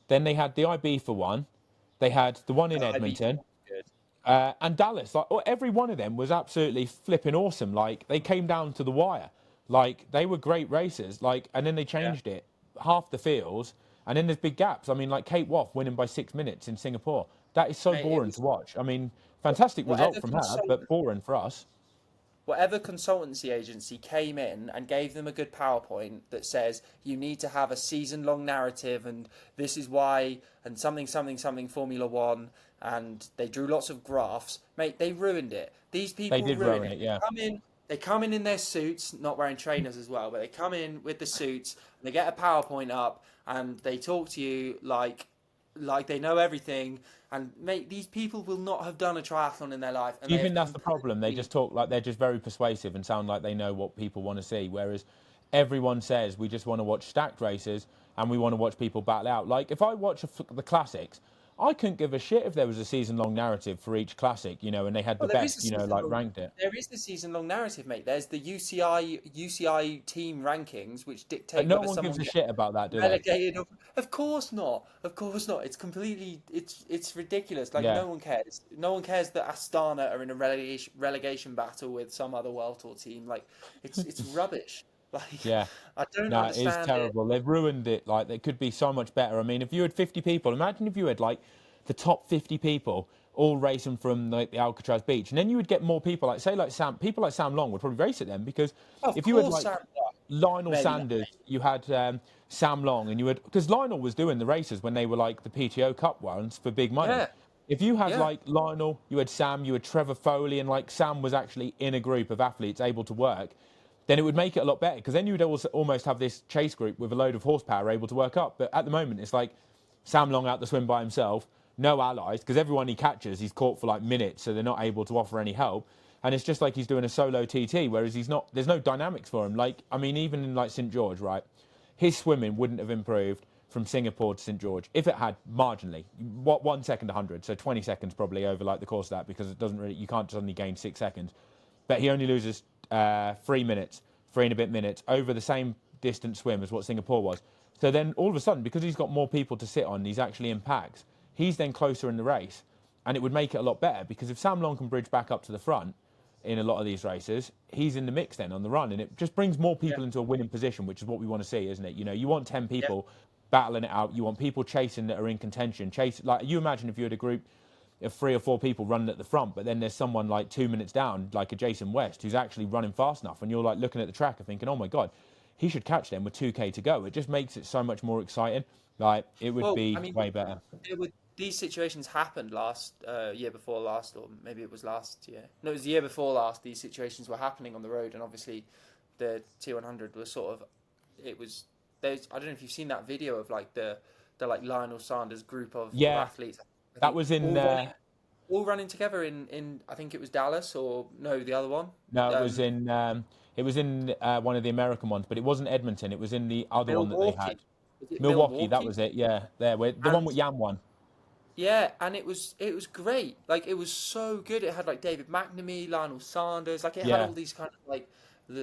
Then they had the IB for one. They had the one in Yeah, IB Edmonton. good. And Dallas, like every one of them was absolutely flipping awesome. Like they came down to the wire. Like they were great races. Like, and then they changed it half the fields, and then there's big gaps. I mean, like Kate Woff winning by 6 minutes in Singapore. That is so Mate, it boring was to watch. I mean, fantastic result whatever from can her, solve but boring for us. whatever consultancy agency came in and gave them a good PowerPoint that says you need to have a season-long narrative and this is why and something Formula One, and they drew lots of graphs, mate, they ruined it. These people They did ruin ruin it. it, yeah. They come in their suits, not wearing trainers as well, but they come in with the suits and they get a PowerPoint up and they talk to you like they know everything. And mate, these people will not have done a triathlon in their life. And Do you think that's the problem? They just talk like they're just very persuasive and sound like they know what people want to see. Whereas everyone says we just want to watch stacked races and we want to watch people battle out. Like if I watch the classics, I couldn't give a shit if there was a season-long narrative for each classic, you know, and they had the best, you know, like ranked it. There is the season-long narrative, mate. There's the UCI team rankings, which dictate. But no one gives a shit about that, do they? Of course not. Of course not. It's completely. It's ridiculous. Like no one cares. No one cares that Astana are in a relegation battle with some other World Tour team. Like it's rubbish. Like, I don't understand. It is terrible. They've ruined it. Like, it could be so much better. I mean, if you had 50 people, imagine if you had, like, the top 50 people all racing from, like, the Alcatraz beach. And then you would get more people, like, say, like people like Sam Long would probably race at them because if you had, like, Lionel Sanders, you had Sam Long, and you had... Because Lionel was doing the races when they were, like, the PTO Cup ones for big money. Yeah. If you had, like, Lionel, you had Sam, you had Trevor Foley, and, like, Sam was actually in a group of athletes able to work, then it would make it a lot better, because then you would also almost have this chase group with a load of horsepower able to work up. But at the moment, it's like Sam Long out the swim by himself, no allies, because everyone he catches, he's caught for like minutes, so they're not able to offer any help. And it's just like he's doing a solo TT, whereas he's not. There's no dynamics for him. Like, I mean, even in like St. George, right? His swimming wouldn't have improved from Singapore to St. George if it had marginally. 1 second 100, so 20 seconds probably over like the course of that, because it doesn't really. You can't suddenly gain 6 seconds. But he only loses 3 minutes, 3 and a bit minutes over the same distance swim as what Singapore was. So then all of a sudden, because he's got more people to sit on, he's actually in packs, he's then closer in the race. And it would make it a lot better, because if Sam Long can bridge back up to the front in a lot of these races, he's in the mix then on the run. And it just brings more people into a winning position, which is what we want to see, isn't it? You know, you want 10 people battling it out. You want people chasing that are in contention. Like, you imagine if you had a group of 3 or 4 people running at the front, but then there's someone like 2 minutes down, like a Jason West, who's actually running fast enough, and you're like looking at the track and thinking, oh my God, he should catch them with 2K to go. It just makes it so much more exciting. Like, it would be way better. These situations happened year before last, or maybe it was last year. No, it was the year before last. These situations were happening on the road, and obviously the T100 was sort of, it was, I don't know if you've seen that video of like the like Lionel Sanders group of athletes. That was in all running together in I think it was Dallas, or no, the other one. No, it was in one of the American ones, but it wasn't Edmonton. It was in the other one that they had. Milwaukee, that was it. Yeah, the one with Yam won. Yeah, and it was great. Like, it was so good. It had like David McNamee, Lionel Sanders. Like, it had all these kind of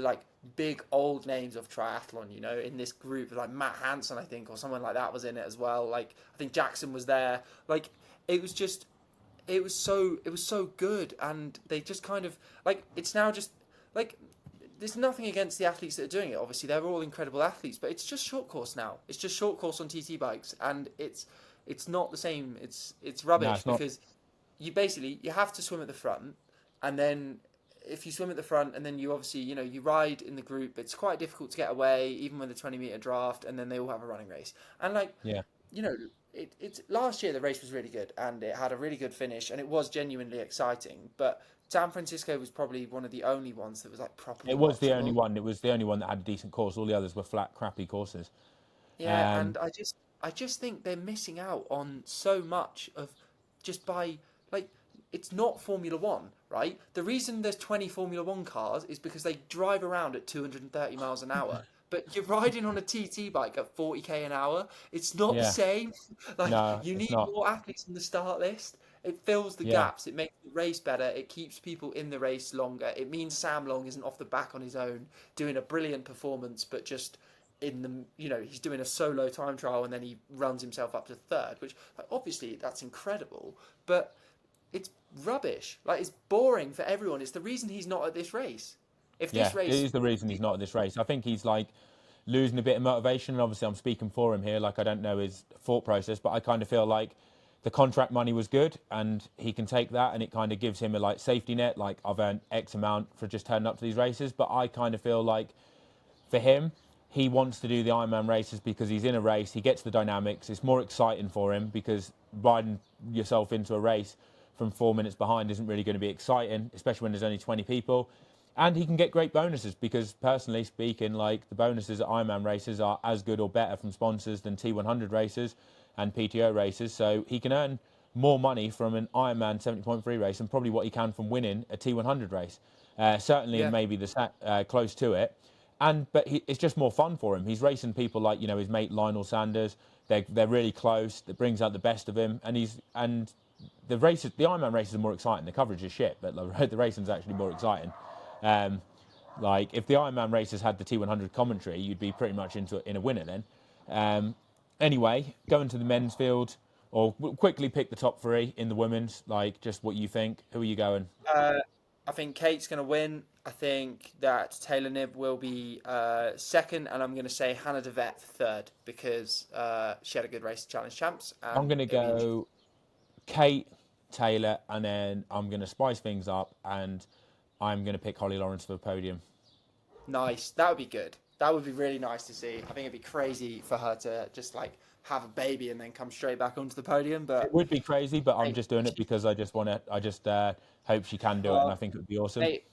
like big old names of triathlon, you know, in this group. Like Matt Hansen, I think, or someone like that was in it as well. Like, I think Jackson was there. Like, it was so good, and they just kind of like, it's now just like, there's nothing against the athletes that are doing it. Obviously, they're all incredible athletes, but it's just short course now. It's just short course on TT bikes, and it's not the same. It's rubbish, because you have to swim at the front, and then if you swim at the front and then you obviously, you know, you ride in the group, it's quite difficult to get away, even with a 20-meter draft, and then they all have a running race. And like, you know, it's last year the race was really good, and it had a really good finish, and it was genuinely exciting. But San Francisco was probably one of the only ones that was like properly. It was the only one. It was the only one that had a decent course. All the others were flat, crappy courses. Yeah, and I just think they're missing out on so much of just by like, it's not Formula One, right? The reason there's 20 Formula One cars is because they drive around at 230 miles an hour. But you're riding on a TT bike at 40k an hour. It's not the same. Like, no, you need more athletes in the start list. It fills the gaps. It makes the race better. It keeps people in the race longer. It means Sam Long isn't off the back on his own doing a brilliant performance, but just in the, you know, he's doing a solo time trial and then he runs himself up to third, which, like, obviously that's incredible, but it's rubbish. Like, it's boring for everyone. It's the reason he's not at this race. If this race, it is the reason he's not at this race. I think he's like losing a bit of motivation, and obviously I'm speaking for him here. Like, I don't know his thought process, but I kind of feel like the contract money was good, and he can take that, and it kind of gives him a like safety net. Like, I've earned X amount for just turning up to these races, but I kind of feel like for him, he wants to do the Ironman races because he's in a race. He gets the dynamics. It's more exciting for him because riding yourself into a race from 4 minutes behind isn't really going to be exciting, especially when there's only 20 people. And he can get great bonuses because, personally speaking, like the bonuses at Ironman races are as good or better from sponsors than T100 races and PTO races. So he can earn more money from an Ironman 70.3 race than probably what he can from winning a T100 race. Certainly, maybe close to it. But it's just more fun for him. He's racing people like, you know, his mate Lionel Sanders. They're really close. That brings out the best of him. And the Ironman races are more exciting. The coverage is shit, but the racing's actually more exciting. Like if the Ironman races had the T100 commentary, you'd be pretty much in a winner then. Anyway, going to the men's field, or quickly pick the top three in the women's. Like just what you think. Who are you going? I think Kate's going to win. I think that Taylor Knibb will be second, and I'm going to say Hannah de Vet third because she had a good race at Challenge Champs. I'm going to go Kate, Taylor, and then I'm going to spice things up, and I'm going to pick Holly Lawrence for the podium. Nice. That would be good. That would be really nice to see. I think it'd be crazy for her to just like have a baby and then come straight back onto the podium. But it would be crazy, but I'm just doing it because I just hope she can do it, and I think it would be awesome. Mate,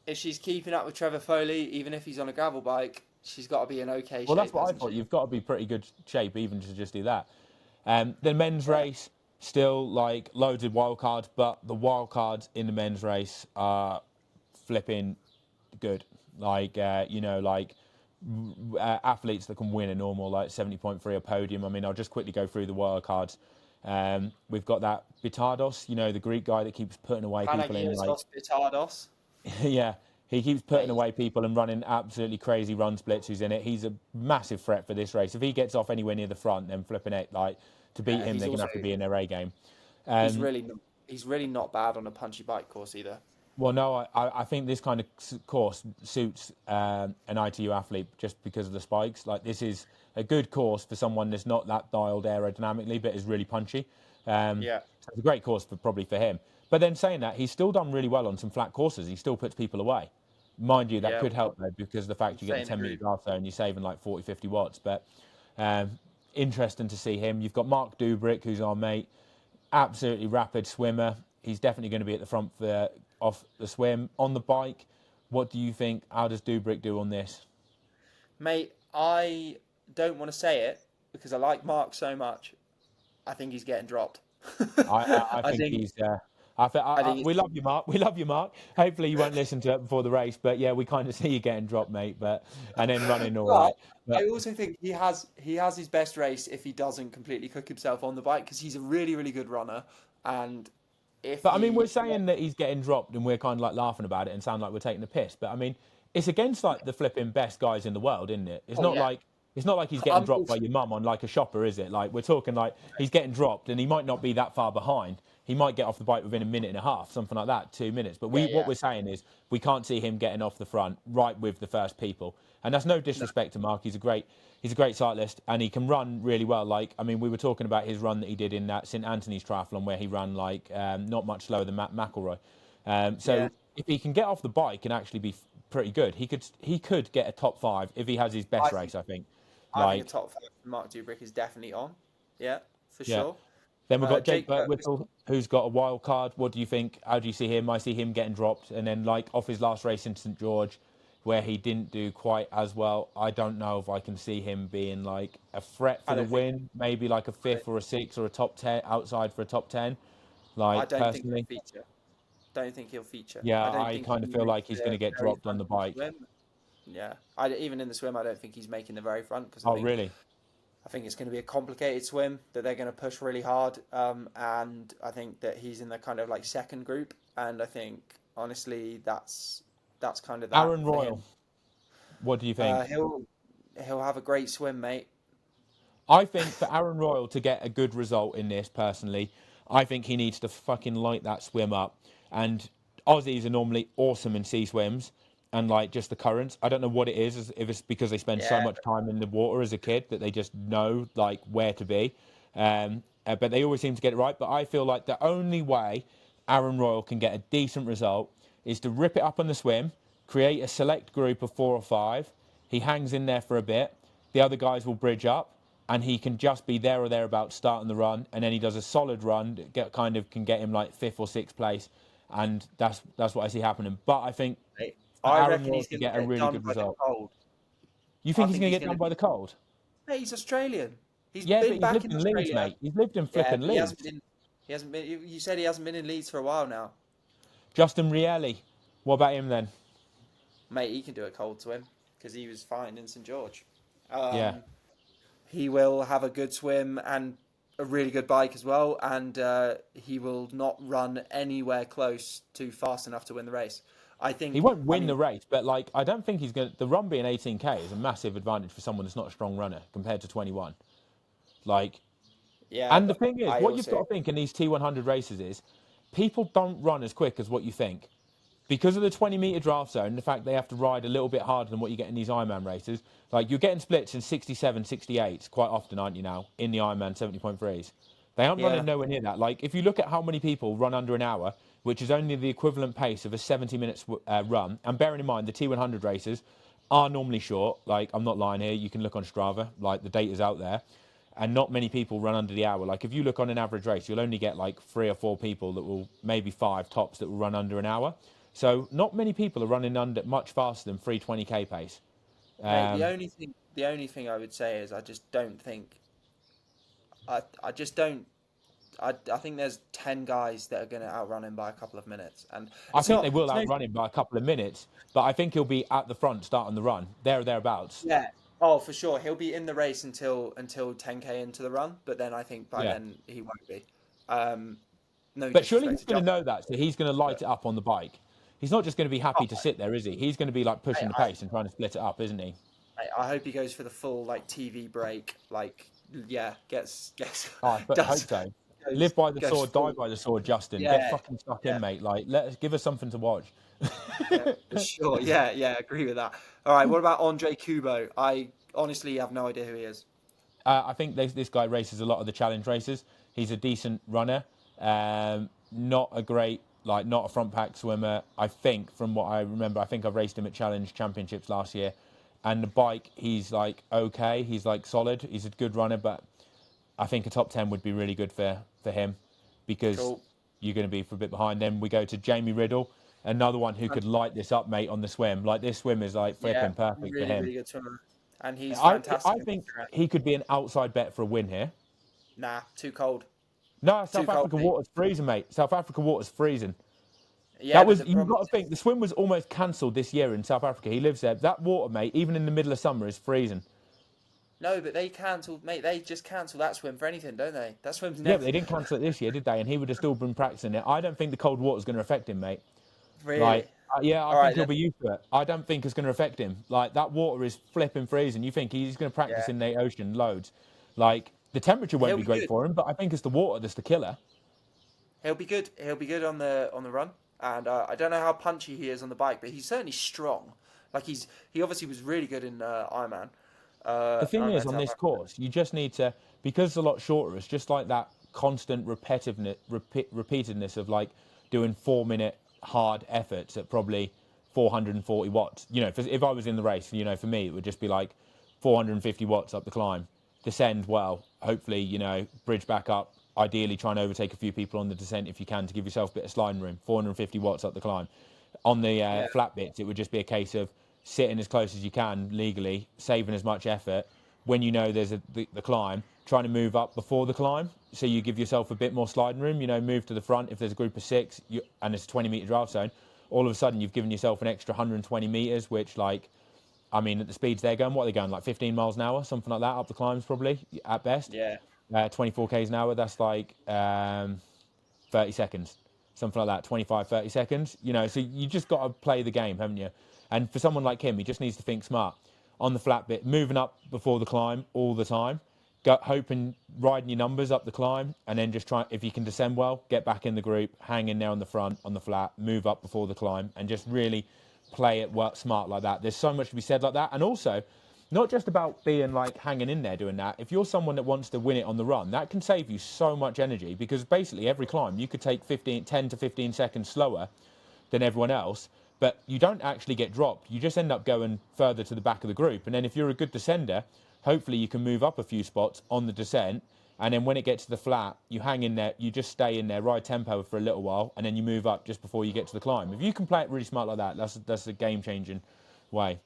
if she's keeping up with Trevor Foley, even if he's on a gravel bike, she's got to be in okay shape. Well, that's what I thought. You've got to be pretty good shape even to just do that. The men's race, still like loads of wild cards, but the wild cards in the men's race are flipping good. Like, athletes that can win a normal like 70.3 a podium. I mean, I'll just quickly go through the wild cards. We've got that Bitardos, you know, the Greek guy that keeps putting away people in like Bitardos. Yeah, he keeps putting away people and running absolutely crazy run splits. Who's in it? He's a massive threat for this race. If he gets off anywhere near the front, then flipping it, like to beat him, they're gonna have to be in their A game. He's really not bad on a punchy bike course either. Well, no, I think this kind of course suits an ITU athlete just because of the spikes. Like this is a good course for someone that's not that dialed aerodynamically, but is really punchy. So it's a great course probably for him. But then saying that, he's still done really well on some flat courses. He still puts people away. Mind you, that could help, though, because of the fact you get a 10-metre glass zone, you're saving like 40, 50 watts. But interesting to see him. You've got Mark Dubrick, who's our mate. Absolutely rapid swimmer. He's definitely going to be at the front off the swim. On the bike, what do you think? How does Dubrick do on this? Mate, I don't want to say it because I like Mark so much. I think he's getting dropped. I think he's... we love you, Mark. We love you, Mark. Hopefully you won't listen to it before the race, but yeah, we kind of see you getting dropped, mate. And then running all right. But I also think he has his best race if he doesn't completely cook himself on the bike because he's a really, really good runner. And I mean, we're saying that he's getting dropped, and we're kind of like laughing about it and sound like we're taking the piss. But I mean, it's against like the flipping best guys in the world, isn't it? It's not like he's getting dropped by your mum on like a shopper, is it? Like we're talking like he's getting dropped, and he might not be that far behind. He might get off the bike within a minute and a half, something like that, 2 minutes. But what we're saying is we can't see him getting off the front right with the first people. And that's no disrespect to Mark. He's a great cyclist, and he can run really well. Like, I mean, we were talking about his run that he did in that St Anthony's triathlon where he ran like not much slower than Matt McElroy. If he can get off the bike and actually be pretty good, he could get a top 5 if he has his best race, I think. I think a top 5 for Mark Dubrick is definitely on. Yeah, for sure. Then we've got Jake Birtwhistle, who's got a wild card. What do you think? How do you see him? I see him getting dropped. And then, like, off his last race in St George, where he didn't do quite as well, I don't know if I can see him being, like, a threat for the win. Maybe, like, a 5th or a 6th or a top 10, outside for a top 10. Like, personally. Don't think he'll feature. Yeah, I kind of feel like he's going to get dropped on the bike. Yeah. Even in the swim, I don't think he's making the very front. Really? I think it's going to be a complicated swim that they're going to push really hard. And I think that he's in the kind of like second group. And I think, honestly, that's kind of that. Aaron Royal, what do you think? He'll have a great swim, mate. I think for Aaron Royal to get a good result in this, personally, I think he needs to fucking light that swim up. And Aussies are normally awesome in sea swims. And like just the currents, I don't know what it is. If it's because they spend so much time in the water as a kid that they just know like where to be. but they always seem to get it right. But I feel like the only way Aaron Royal can get a decent result is to rip it up on the swim, create a select group of 4 or 5. He hangs in there for a bit. The other guys will bridge up, and he can just be there or thereabouts starting the run, and then he does a solid run that can get him like 5th or 6th place, and that's what I see happening. But I think I Aaron reckon Royal he's can going to get a get really done good by the result. cold. You think he's going to get done by the cold? Hey, he's Australian. He's Yeah, but been he's back lived in in Australia. Leeds, mate. He's lived in Yeah, flipping but he Leeds. hasn't been. You said he hasn't been in Leeds for a while now, Justin Rielli, what about him then? mate. He can do a cold swim because he was fine in St George. Yeah. He will have a good swim and a really good bike as well, and he will not run anywhere close to fast enough to win the race. I think He won't win the race, but like I don't think he's going to... The run being 18k is a massive advantage for someone that's not a strong runner compared to 21. Like, yeah. and the thing is, what you've also, got to think in these T100 races is people don't run as quick as what you think. Because of the 20-metre draft zone, the fact they have to ride a little bit harder than what you get in these Ironman races, like you're getting splits in 67, 68s quite often, aren't you now, in the Ironman 70.3s? They aren't running nowhere near that. Like, if you look at how many people run under an hour, which is only the equivalent pace of a 70-minute run, and bearing in mind the T100 races are normally short, like, I'm not lying here, you can look on Strava, like, the data's out there, and not many people run under the hour. Like, if you look on an average race, you'll only get, like, 3 or 4 people that will, maybe 5 tops, that will run under an hour. So not many people are running under much faster than 320k pace. mate, the only thing I would say is I just don't think. I just don't. I think there's 10 guys that are going to outrun him by a couple of minutes, and I think they will outrun him by a couple of minutes, but I think he'll be at the front starting the run, there or thereabouts. Yeah. Oh, for sure. He'll be in the race until 10k into the run, but then I think by then he won't be. No, but surely he's going to know that, so he's going to light it up on the bike. He's not just going to be happy to sit there, is he? He's going to be like pushing the pace and trying to split it up, isn't he? I hope he goes for the full like TV break. Like, yeah, gets. I hope so. Live by the sword, die by the sword, Justin. Yeah, Get fucking stuck in, mate. Like, give us something to watch. Yeah, for sure. Yeah, agree with that. All right, what about Andre Kubo? I honestly have no idea who he is. I think this guy races a lot of the challenge races. He's a decent runner. Not a great, like, not a front pack swimmer. I think, from what I remember, I think I've raced him at Challenge Championships last year. And the bike, he's like okay. He's like solid. He's a good runner, but I think a top 10 would be really good for him because you're going to be for a bit behind. Then we go to Jamie Riddle, another one who could light this up, mate, on the swim. Like, this swim is like flipping perfect for him. Really good swimmer. And he's fantastic. I think he could be an outside bet for a win here. Nah, too cold. No, South Africa water's freezing, mate. South Africa water's freezing. Yeah, you've got to think, the swim was almost cancelled this year in South Africa. He lives there. That water, mate, even in the middle of summer, is freezing. No, but they cancelled, mate. They just cancel that swim for anything, don't they? That swim's never. Yeah, but they didn't cancel it this year, did they? And he would have still been practicing it. I don't think the cold water's going to affect him, mate. Really? Like, I think he'll be used to it. I don't think it's going to affect him. Like, that water is flipping freezing. You think he's going to practice in the ocean loads. Like, the temperature won't be great for him, but I think it's the water that's the killer. He'll be good. He'll be good on the run. And I don't know how punchy he is on the bike, but he's certainly strong. Like, he obviously was really good in Ironman. The thing is, on this course, you just need to, because it's a lot shorter, it's just like that constant repeatedness of like doing 4-minute hard efforts at probably 440 watts. You know, if I was in the race, you know, for me, it would just be like 450 watts up the climb, descend well, hopefully, you know, bridge back up, ideally try and overtake a few people on the descent if you can to give yourself a bit of sliding room, 450 watts up the climb. On the flat bits, it would just be a case of sitting as close as you can legally, saving as much effort. When you know there's the climb, trying to move up before the climb, so you give yourself a bit more sliding room, you know, move to the front. If there's a group of 6 and it's a 20-metre draft zone, all of a sudden you've given yourself an extra 120 metres, which, like, I mean, at the speeds they're going, what are they going, like 15 miles an hour, something like that, up the climbs probably, at best. Yeah. 24 k's an hour, that's like 30 seconds, something like that, 25, 30 seconds. You know, so you just got to play the game, haven't you? And for someone like him, he just needs to think smart. On the flat bit, moving up before the climb all the time, hoping, riding your numbers up the climb, and then just try, if you can descend well, get back in the group, hang in there on the front, on the flat, move up before the climb, and just really play it, work smart like that. There's so much to be said like that. And also, not just about being like hanging in there doing that. If you're someone that wants to win it on the run, that can save you so much energy, because basically every climb you could take 10 to 15 seconds slower than everyone else, but you don't actually get dropped. You just end up going further to the back of the group. And then if you're a good descender, hopefully you can move up a few spots on the descent. And then when it gets to the flat, you hang in there, you just stay in there, ride tempo for a little while, and then you move up just before you get to the climb. If you can play it really smart like that, that's a game-changing way.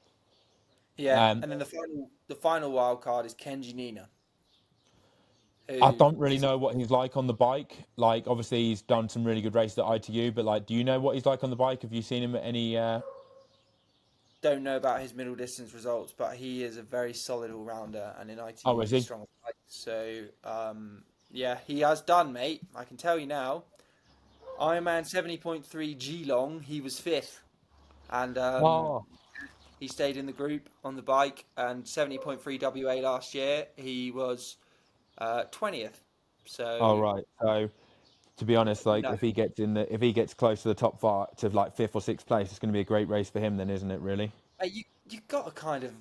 Yeah, and then the final wild card is Kenji Nina, I who don't really is know what he's like on the bike. Like, obviously, he's done some really good races at ITU, but like, do you know what he's like on the bike? Have you seen him at any? don't know about his middle distance results, but he is a very solid all rounder, and in Oh, ITU is he's he? strong on the bike. So yeah, he has done, mate. I can tell you now. Ironman 70.3 Geelong, he was fifth, and Oh, he stayed in the group on the bike. And 70.3 WA last year, he was 20th. oh, So right. So, to be honest, like, no, if he gets close to the top five, to like fifth or sixth place, it's going to be a great race for him, then, isn't it? Really? you got to kind of.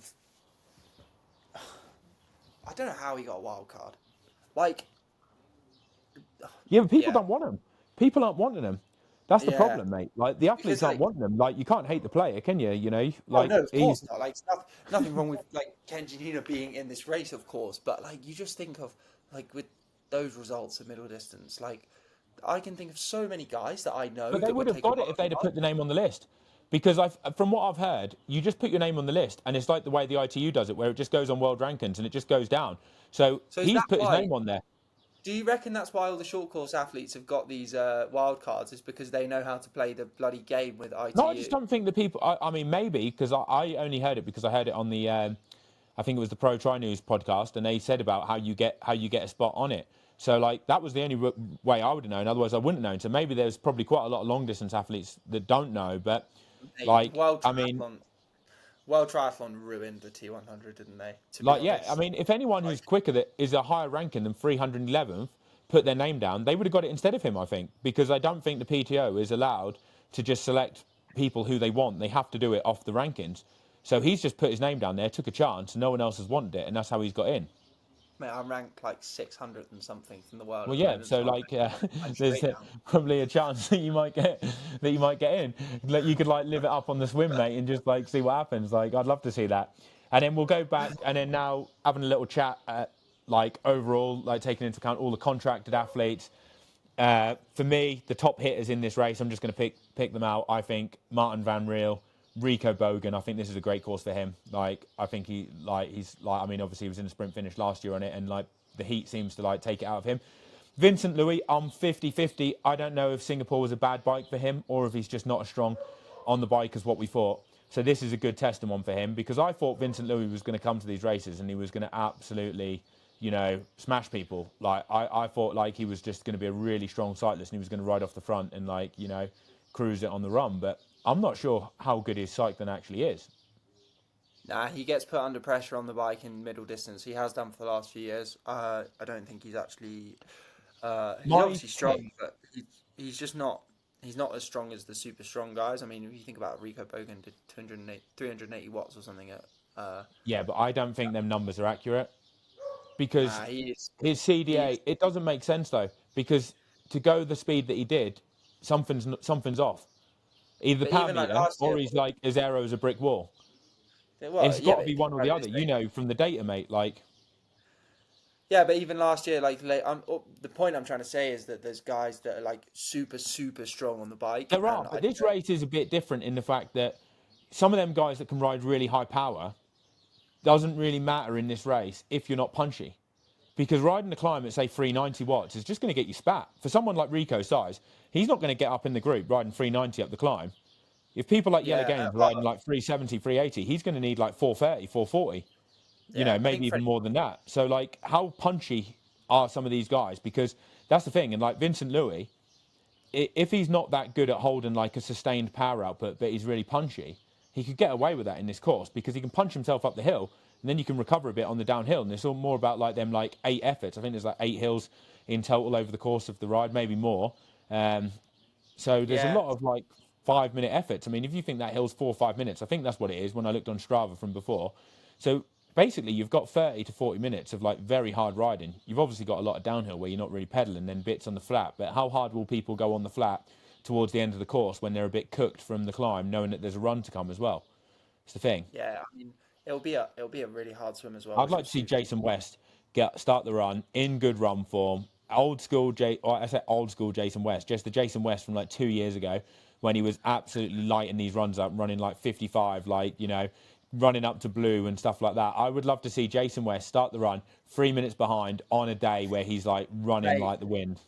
I don't know how he got a wild card. Like, Yeah, but people yeah, don't want him. People aren't wanting him. That's the yeah, problem, mate. Like, the athletes because aren't like, wanting him. Like, you can't hate the player, can you? You know, oh like no, of he's. course not. Like, it's nothing wrong with like Kenji Nina being in this race, of course. But like, you just think of like with those results of middle distance, like I can think of so many guys that I know But they that would would have take a got it wild if they'd have card. put the name on the list. Because from what I've heard, you just put your name on the list, and it's like the way the ITU does it, where it just goes on world rankings and it just goes down. So So is he's that put his why? name on there. Do you reckon that's why all the short course athletes have got these wild cards? Is because they know how to play the bloody game with No, I just ITU? don't think the people. I mean, maybe because I only heard it because I heard it on the. I think it was the Pro Tri News podcast, and they said about how you get a spot on it. So like that was the only way I would have known. Otherwise, I wouldn't have known. So maybe there's probably quite a lot of long distance athletes that don't know. But Hey, like, I mean, World Triathlon ruined the T100, didn't they? To be like, yeah, I honest, mean, if anyone who's like quicker that is a higher ranking than 311th put their name down, they would have got it instead of him, I think, because I don't think the PTO is allowed to just select people who they want. They have to do it off the rankings. So he's just put his name down there, took a chance, and no one else has wanted it, and that's how he's got in. mate, I'm ranked like 600 and something from the world Well, at the yeah. moment, So, so like, I'm there's straight down. probably a chance that you might get in. Like, you could like live it up on the swim, mate, and just like see what happens. Like, I'd love to see that. And then we'll go back, and then now having a little chat, like overall, like taking into account all the contracted athletes. For me, the top hitters in this race, I'm just going to pick them out. I think Marten Van Riel, Rico Bogen. I think this is a great course for him. Like, I think he's like, I mean, obviously he was in the sprint finish last year on it, and like the heat seems to like take it out of him. Vincent Louis, I'm 50-50. I don't know if Singapore was a bad bike for him or if he's just not as strong on the bike as what we thought. So this is a good testing one for him, because I thought Vincent Louis was going to come to these races and he was going to absolutely, you know, smash people. Like, I thought like he was just going to be a really strong cyclist and he was going to ride off the front and like, you know, cruise it on the run. But I'm not sure how good his cycling actually is. Nah, he gets put under pressure on the bike in middle distance. He has done for the last few years. I don't think he's actually. He's My obviously pick. strong, but he's just not. He's not as strong as the super strong guys. I mean, if you think about Rico Bogen did 380 watts or something at. Yeah, but I don't think them numbers are accurate, because Nah, he is. his He is. CDA, it doesn't make sense though, because to go the speed that he did, something's off. Either the But power even like meter last or year, he's like his arrow is a brick wall. well, It's yeah, got to but be one or the other, you realistic. know, from the data, mate. Like, Yeah, but even last year, the point I'm trying to say is that there's guys that are like super super strong on the bike, there and are, but this race is a bit different in the fact that some of them guys that can ride really high power doesn't really matter in this race if you're not punchy. Because riding the climb at, say, 390 watts is just going to get you spat. For someone like Rico's size, he's not going to get up in the group riding 390 up the climb. If people like Yellow yeah, Games well, riding like 370, 380, he's going to need like 430, 440, you know, yeah. I maybe think even Freddie. more than that. So, like, how punchy are some of these guys? Because that's the thing. And like Vincent Louis, if he's not that good at holding like a sustained power output, but he's really punchy, he could get away with that in this course because he can punch himself up the hill and then you can recover a bit on the downhill. And it's all more about like them like 8 efforts. I think there's like 8 hills in total over the course of the ride, maybe more. So there's a Yeah, lot of like 5-minute efforts. I mean, if you think that hill's 4 or 5 minutes, I think that's what it is when I looked on Strava from before. So basically you've got 30 to 40 minutes of like very hard riding. You've obviously got a lot of downhill where you're not really pedaling, then bits on the flat. But how hard will people go on the flat towards the end of the course when they're a bit cooked from the climb, knowing that there's a run to come as well? It's the thing. Yeah, I mean, it'll be a really hard swim as well, I'd which like will to see suit. Jason West start the run in good run form. I say old school Jason West, just the Jason West from like 2 years ago when he was absolutely lighting these runs up, running like 55, like, running up to blue and stuff like that. I would love to see Jason West start the run 3 minutes behind on a day where he's like running Mate, like the wind.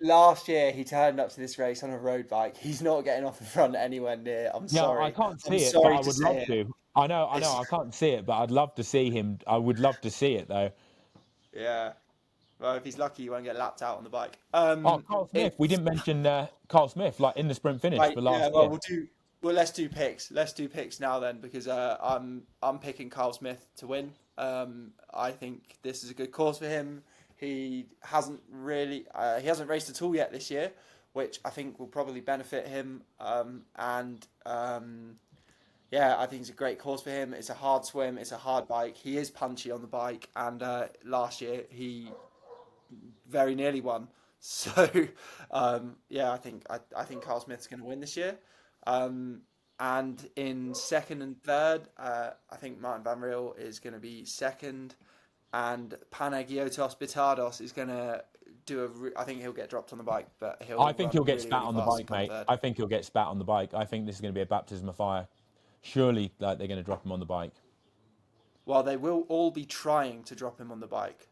last year he turned up to this race on a road bike. He's not getting off the front anywhere near. I'm Yeah, I sorry. can't I'm see it, but sorry I to would say love it. to. I know, It's, I can't see it, but I'd love to see him. I would love to see it though. yeah. Well, if he's lucky, he won't get lapped out on the bike. Oh, Carl Smith. We didn't mention Carl Smith, like in the sprint finish Right, for yeah. last Well, year. let's do picks. Let's do picks now then, because I'm picking Carl Smith to win. I think this is a good course for him. He hasn't raced at all yet this year, which I think will probably benefit him. Yeah, I think it's a great course for him. It's a hard swim. It's a hard bike. He is punchy on the bike, and last year he very nearly won. So, yeah, I think Carl Smith's going to win this year. And in second and third, I think Marten Van Riel is going to be second, and Panagiotis Bitados is going to I think he'll get dropped on the bike, but I think he'll get really, spat really on the fast bike, to come mate. third. I think he'll get spat on the bike. I think this is going to be a baptism of fire. Surely, like they're going to drop him on the bike. Well, they will all be trying to drop him on the bike.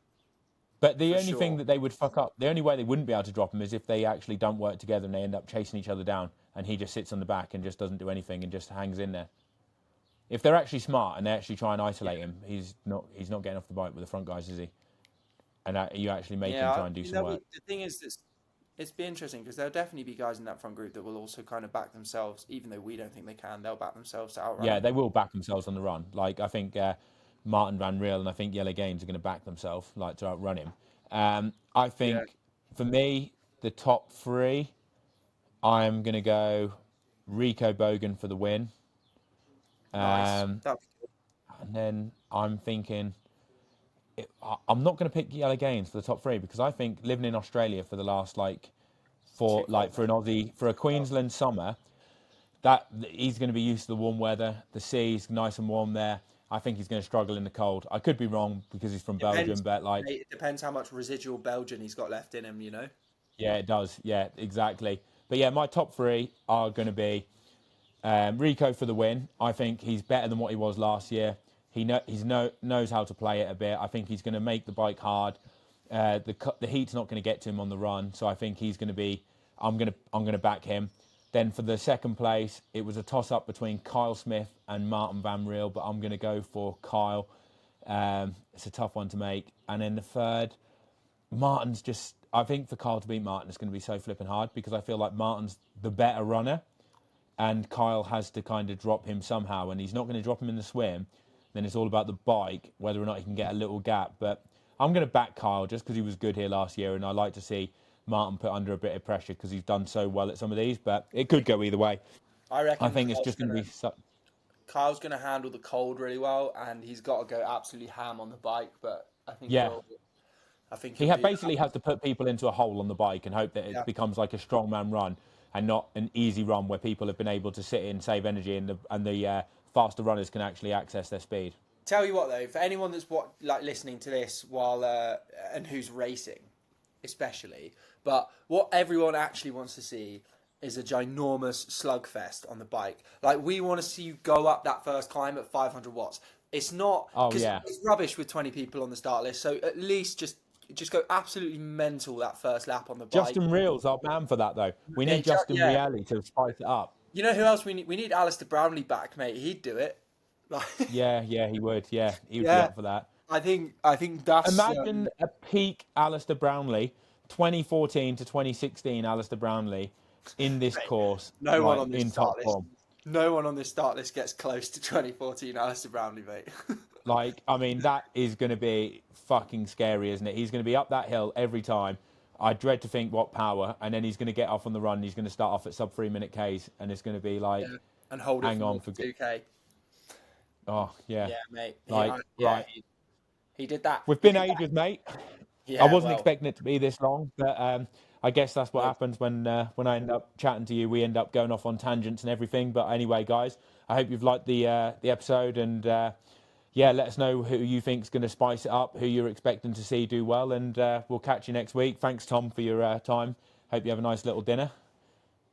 But the For only thing sure. that they would fuck up, the only way they wouldn't be able to drop him is if they actually don't work together and they end up chasing each other down, and he just sits on the back and just doesn't do anything and just hangs in there. If they're actually smart and they actually try and isolate him, he's not getting off the bike with the front guys, is he? And you actually make him try and do some work. The thing is, it's be interesting because there'll definitely be guys in that front group that will also kind of back themselves, even though we don't think they can. They'll back themselves to outrun Yeah, him. they will back themselves on the run. Like I think Marten Van Riel and I think Jelle Gaines are going to back themselves like to outrun him. I think for me, the top three, I'm going to go Rico Bogen for the win. Nice. And then I'm thinking, I'm not going to pick Jelle Gaines for the top three because I think living in Australia for the last for an Aussie, for a Queensland summer, that he's going to be used to the warm weather. The sea's nice and warm there. I think he's going to struggle in the cold. I could be wrong because he's from Belgium, but It depends how much residual Belgian he's got left in him, you know? yeah, it does. Yeah, exactly. But yeah, my top three are going to be Rico for the win. I think he's better than what he was last year. He knows how to play it a bit. I think he's going to make the bike hard. The heat's not going to get to him on the run, so I think he's going to be. I'm going to back him. Then for the second place, it was a toss-up between Kyle Smith and Marten Van Riel, but I'm going to go for Kyle. It's a tough one to make. And then the third, Martin's just... I think for Kyle to beat Marten, it's going to be so flipping hard because I feel like Martin's the better runner and Kyle has to kind of drop him somehow, and he's not going to drop him in the swim. Then it's all about the bike, whether or not he can get a little gap. But I'm going to back Kyle just because he was good here last year, and I like to see Marten put under a bit of pressure because he's done so well at some of these, but it could go either way. I reckon. I think it's just going to be... Kyle's going to handle the cold really well, and he's got to go absolutely ham on the bike. But I think he basically has to put people into a hole on the bike and hope that it becomes like a strongman run and not an easy run where people have been able to sit in, save energy, and the faster runners can actually access their speed. Tell you what though, for anyone that's listening to this while and who's racing, especially, but what everyone actually wants to see is a ginormous slugfest on the bike. Like, we want to see you go up that first climb at 500 watts. It's not... It's rubbish with 20 people on the start list, so at least just go absolutely mental that first lap on the bike. Justin Reel's our man for that, though. We need Justin Reale to spice it up. You know who else we need? We need Alistair Brownlee back, mate. He'd do it. Yeah, he would. Yeah, he would be up for that. I think that's... Imagine a peak Alistair Brownlee, 2014 to 2016 Alistair Brownlee, in this course. No one on this in start top list. form. No one on this start list gets close to 2014 Alistair Brownlee, mate. That is going to be fucking scary, isn't it? He's going to be up that hill every time. I dread to think what power, and then he's going to get off on the run. He's going to start off at sub 3 minute Ks, and it's going to be like, and hold it hang on for 2K. Oh yeah. Yeah, mate. Like right. He did that. We've He been did that. ages, mate. I Yeah, wasn't well, expecting it to be this long, but I guess that's what good. happens when I end up chatting to you. We end up going off on tangents and everything. But anyway, guys, I hope you've liked the episode, and yeah, let us know who you think's going to spice it up, who you're expecting to see do well, and we'll catch you next week. Thanks, Tom, for your time. Hope you have a nice little dinner.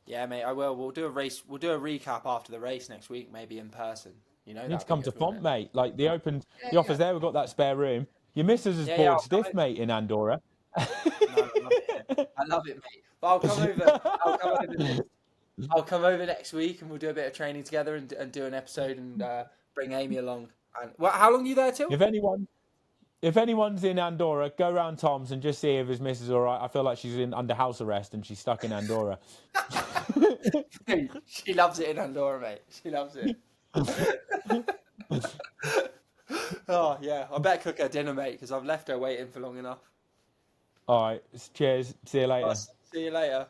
Yeah, mate. I will. We'll do a race. We'll do a recap after the race next week, maybe in person. You know, You need to that'd be come to good, wouldn't Font, it? mate. Like the Yeah, offers yeah. there. We've got that spare room. Your missus is Yeah, bored I'll come stiff, mate, in Andorra. No, I love it here. I love it, mate. But I'll come over. I'll come over next week, and we'll do a bit of training together and do an episode and bring Amy along. And how long are you there till? If anyone's in Andorra, go round Tom's and just see if his missus is all right. I feel like she's under house arrest and she's stuck in Andorra. She loves it in Andorra, mate. She loves it. Oh yeah, I better cook her dinner, mate, because I've left her waiting for long enough. All right, cheers. See you later. See you later.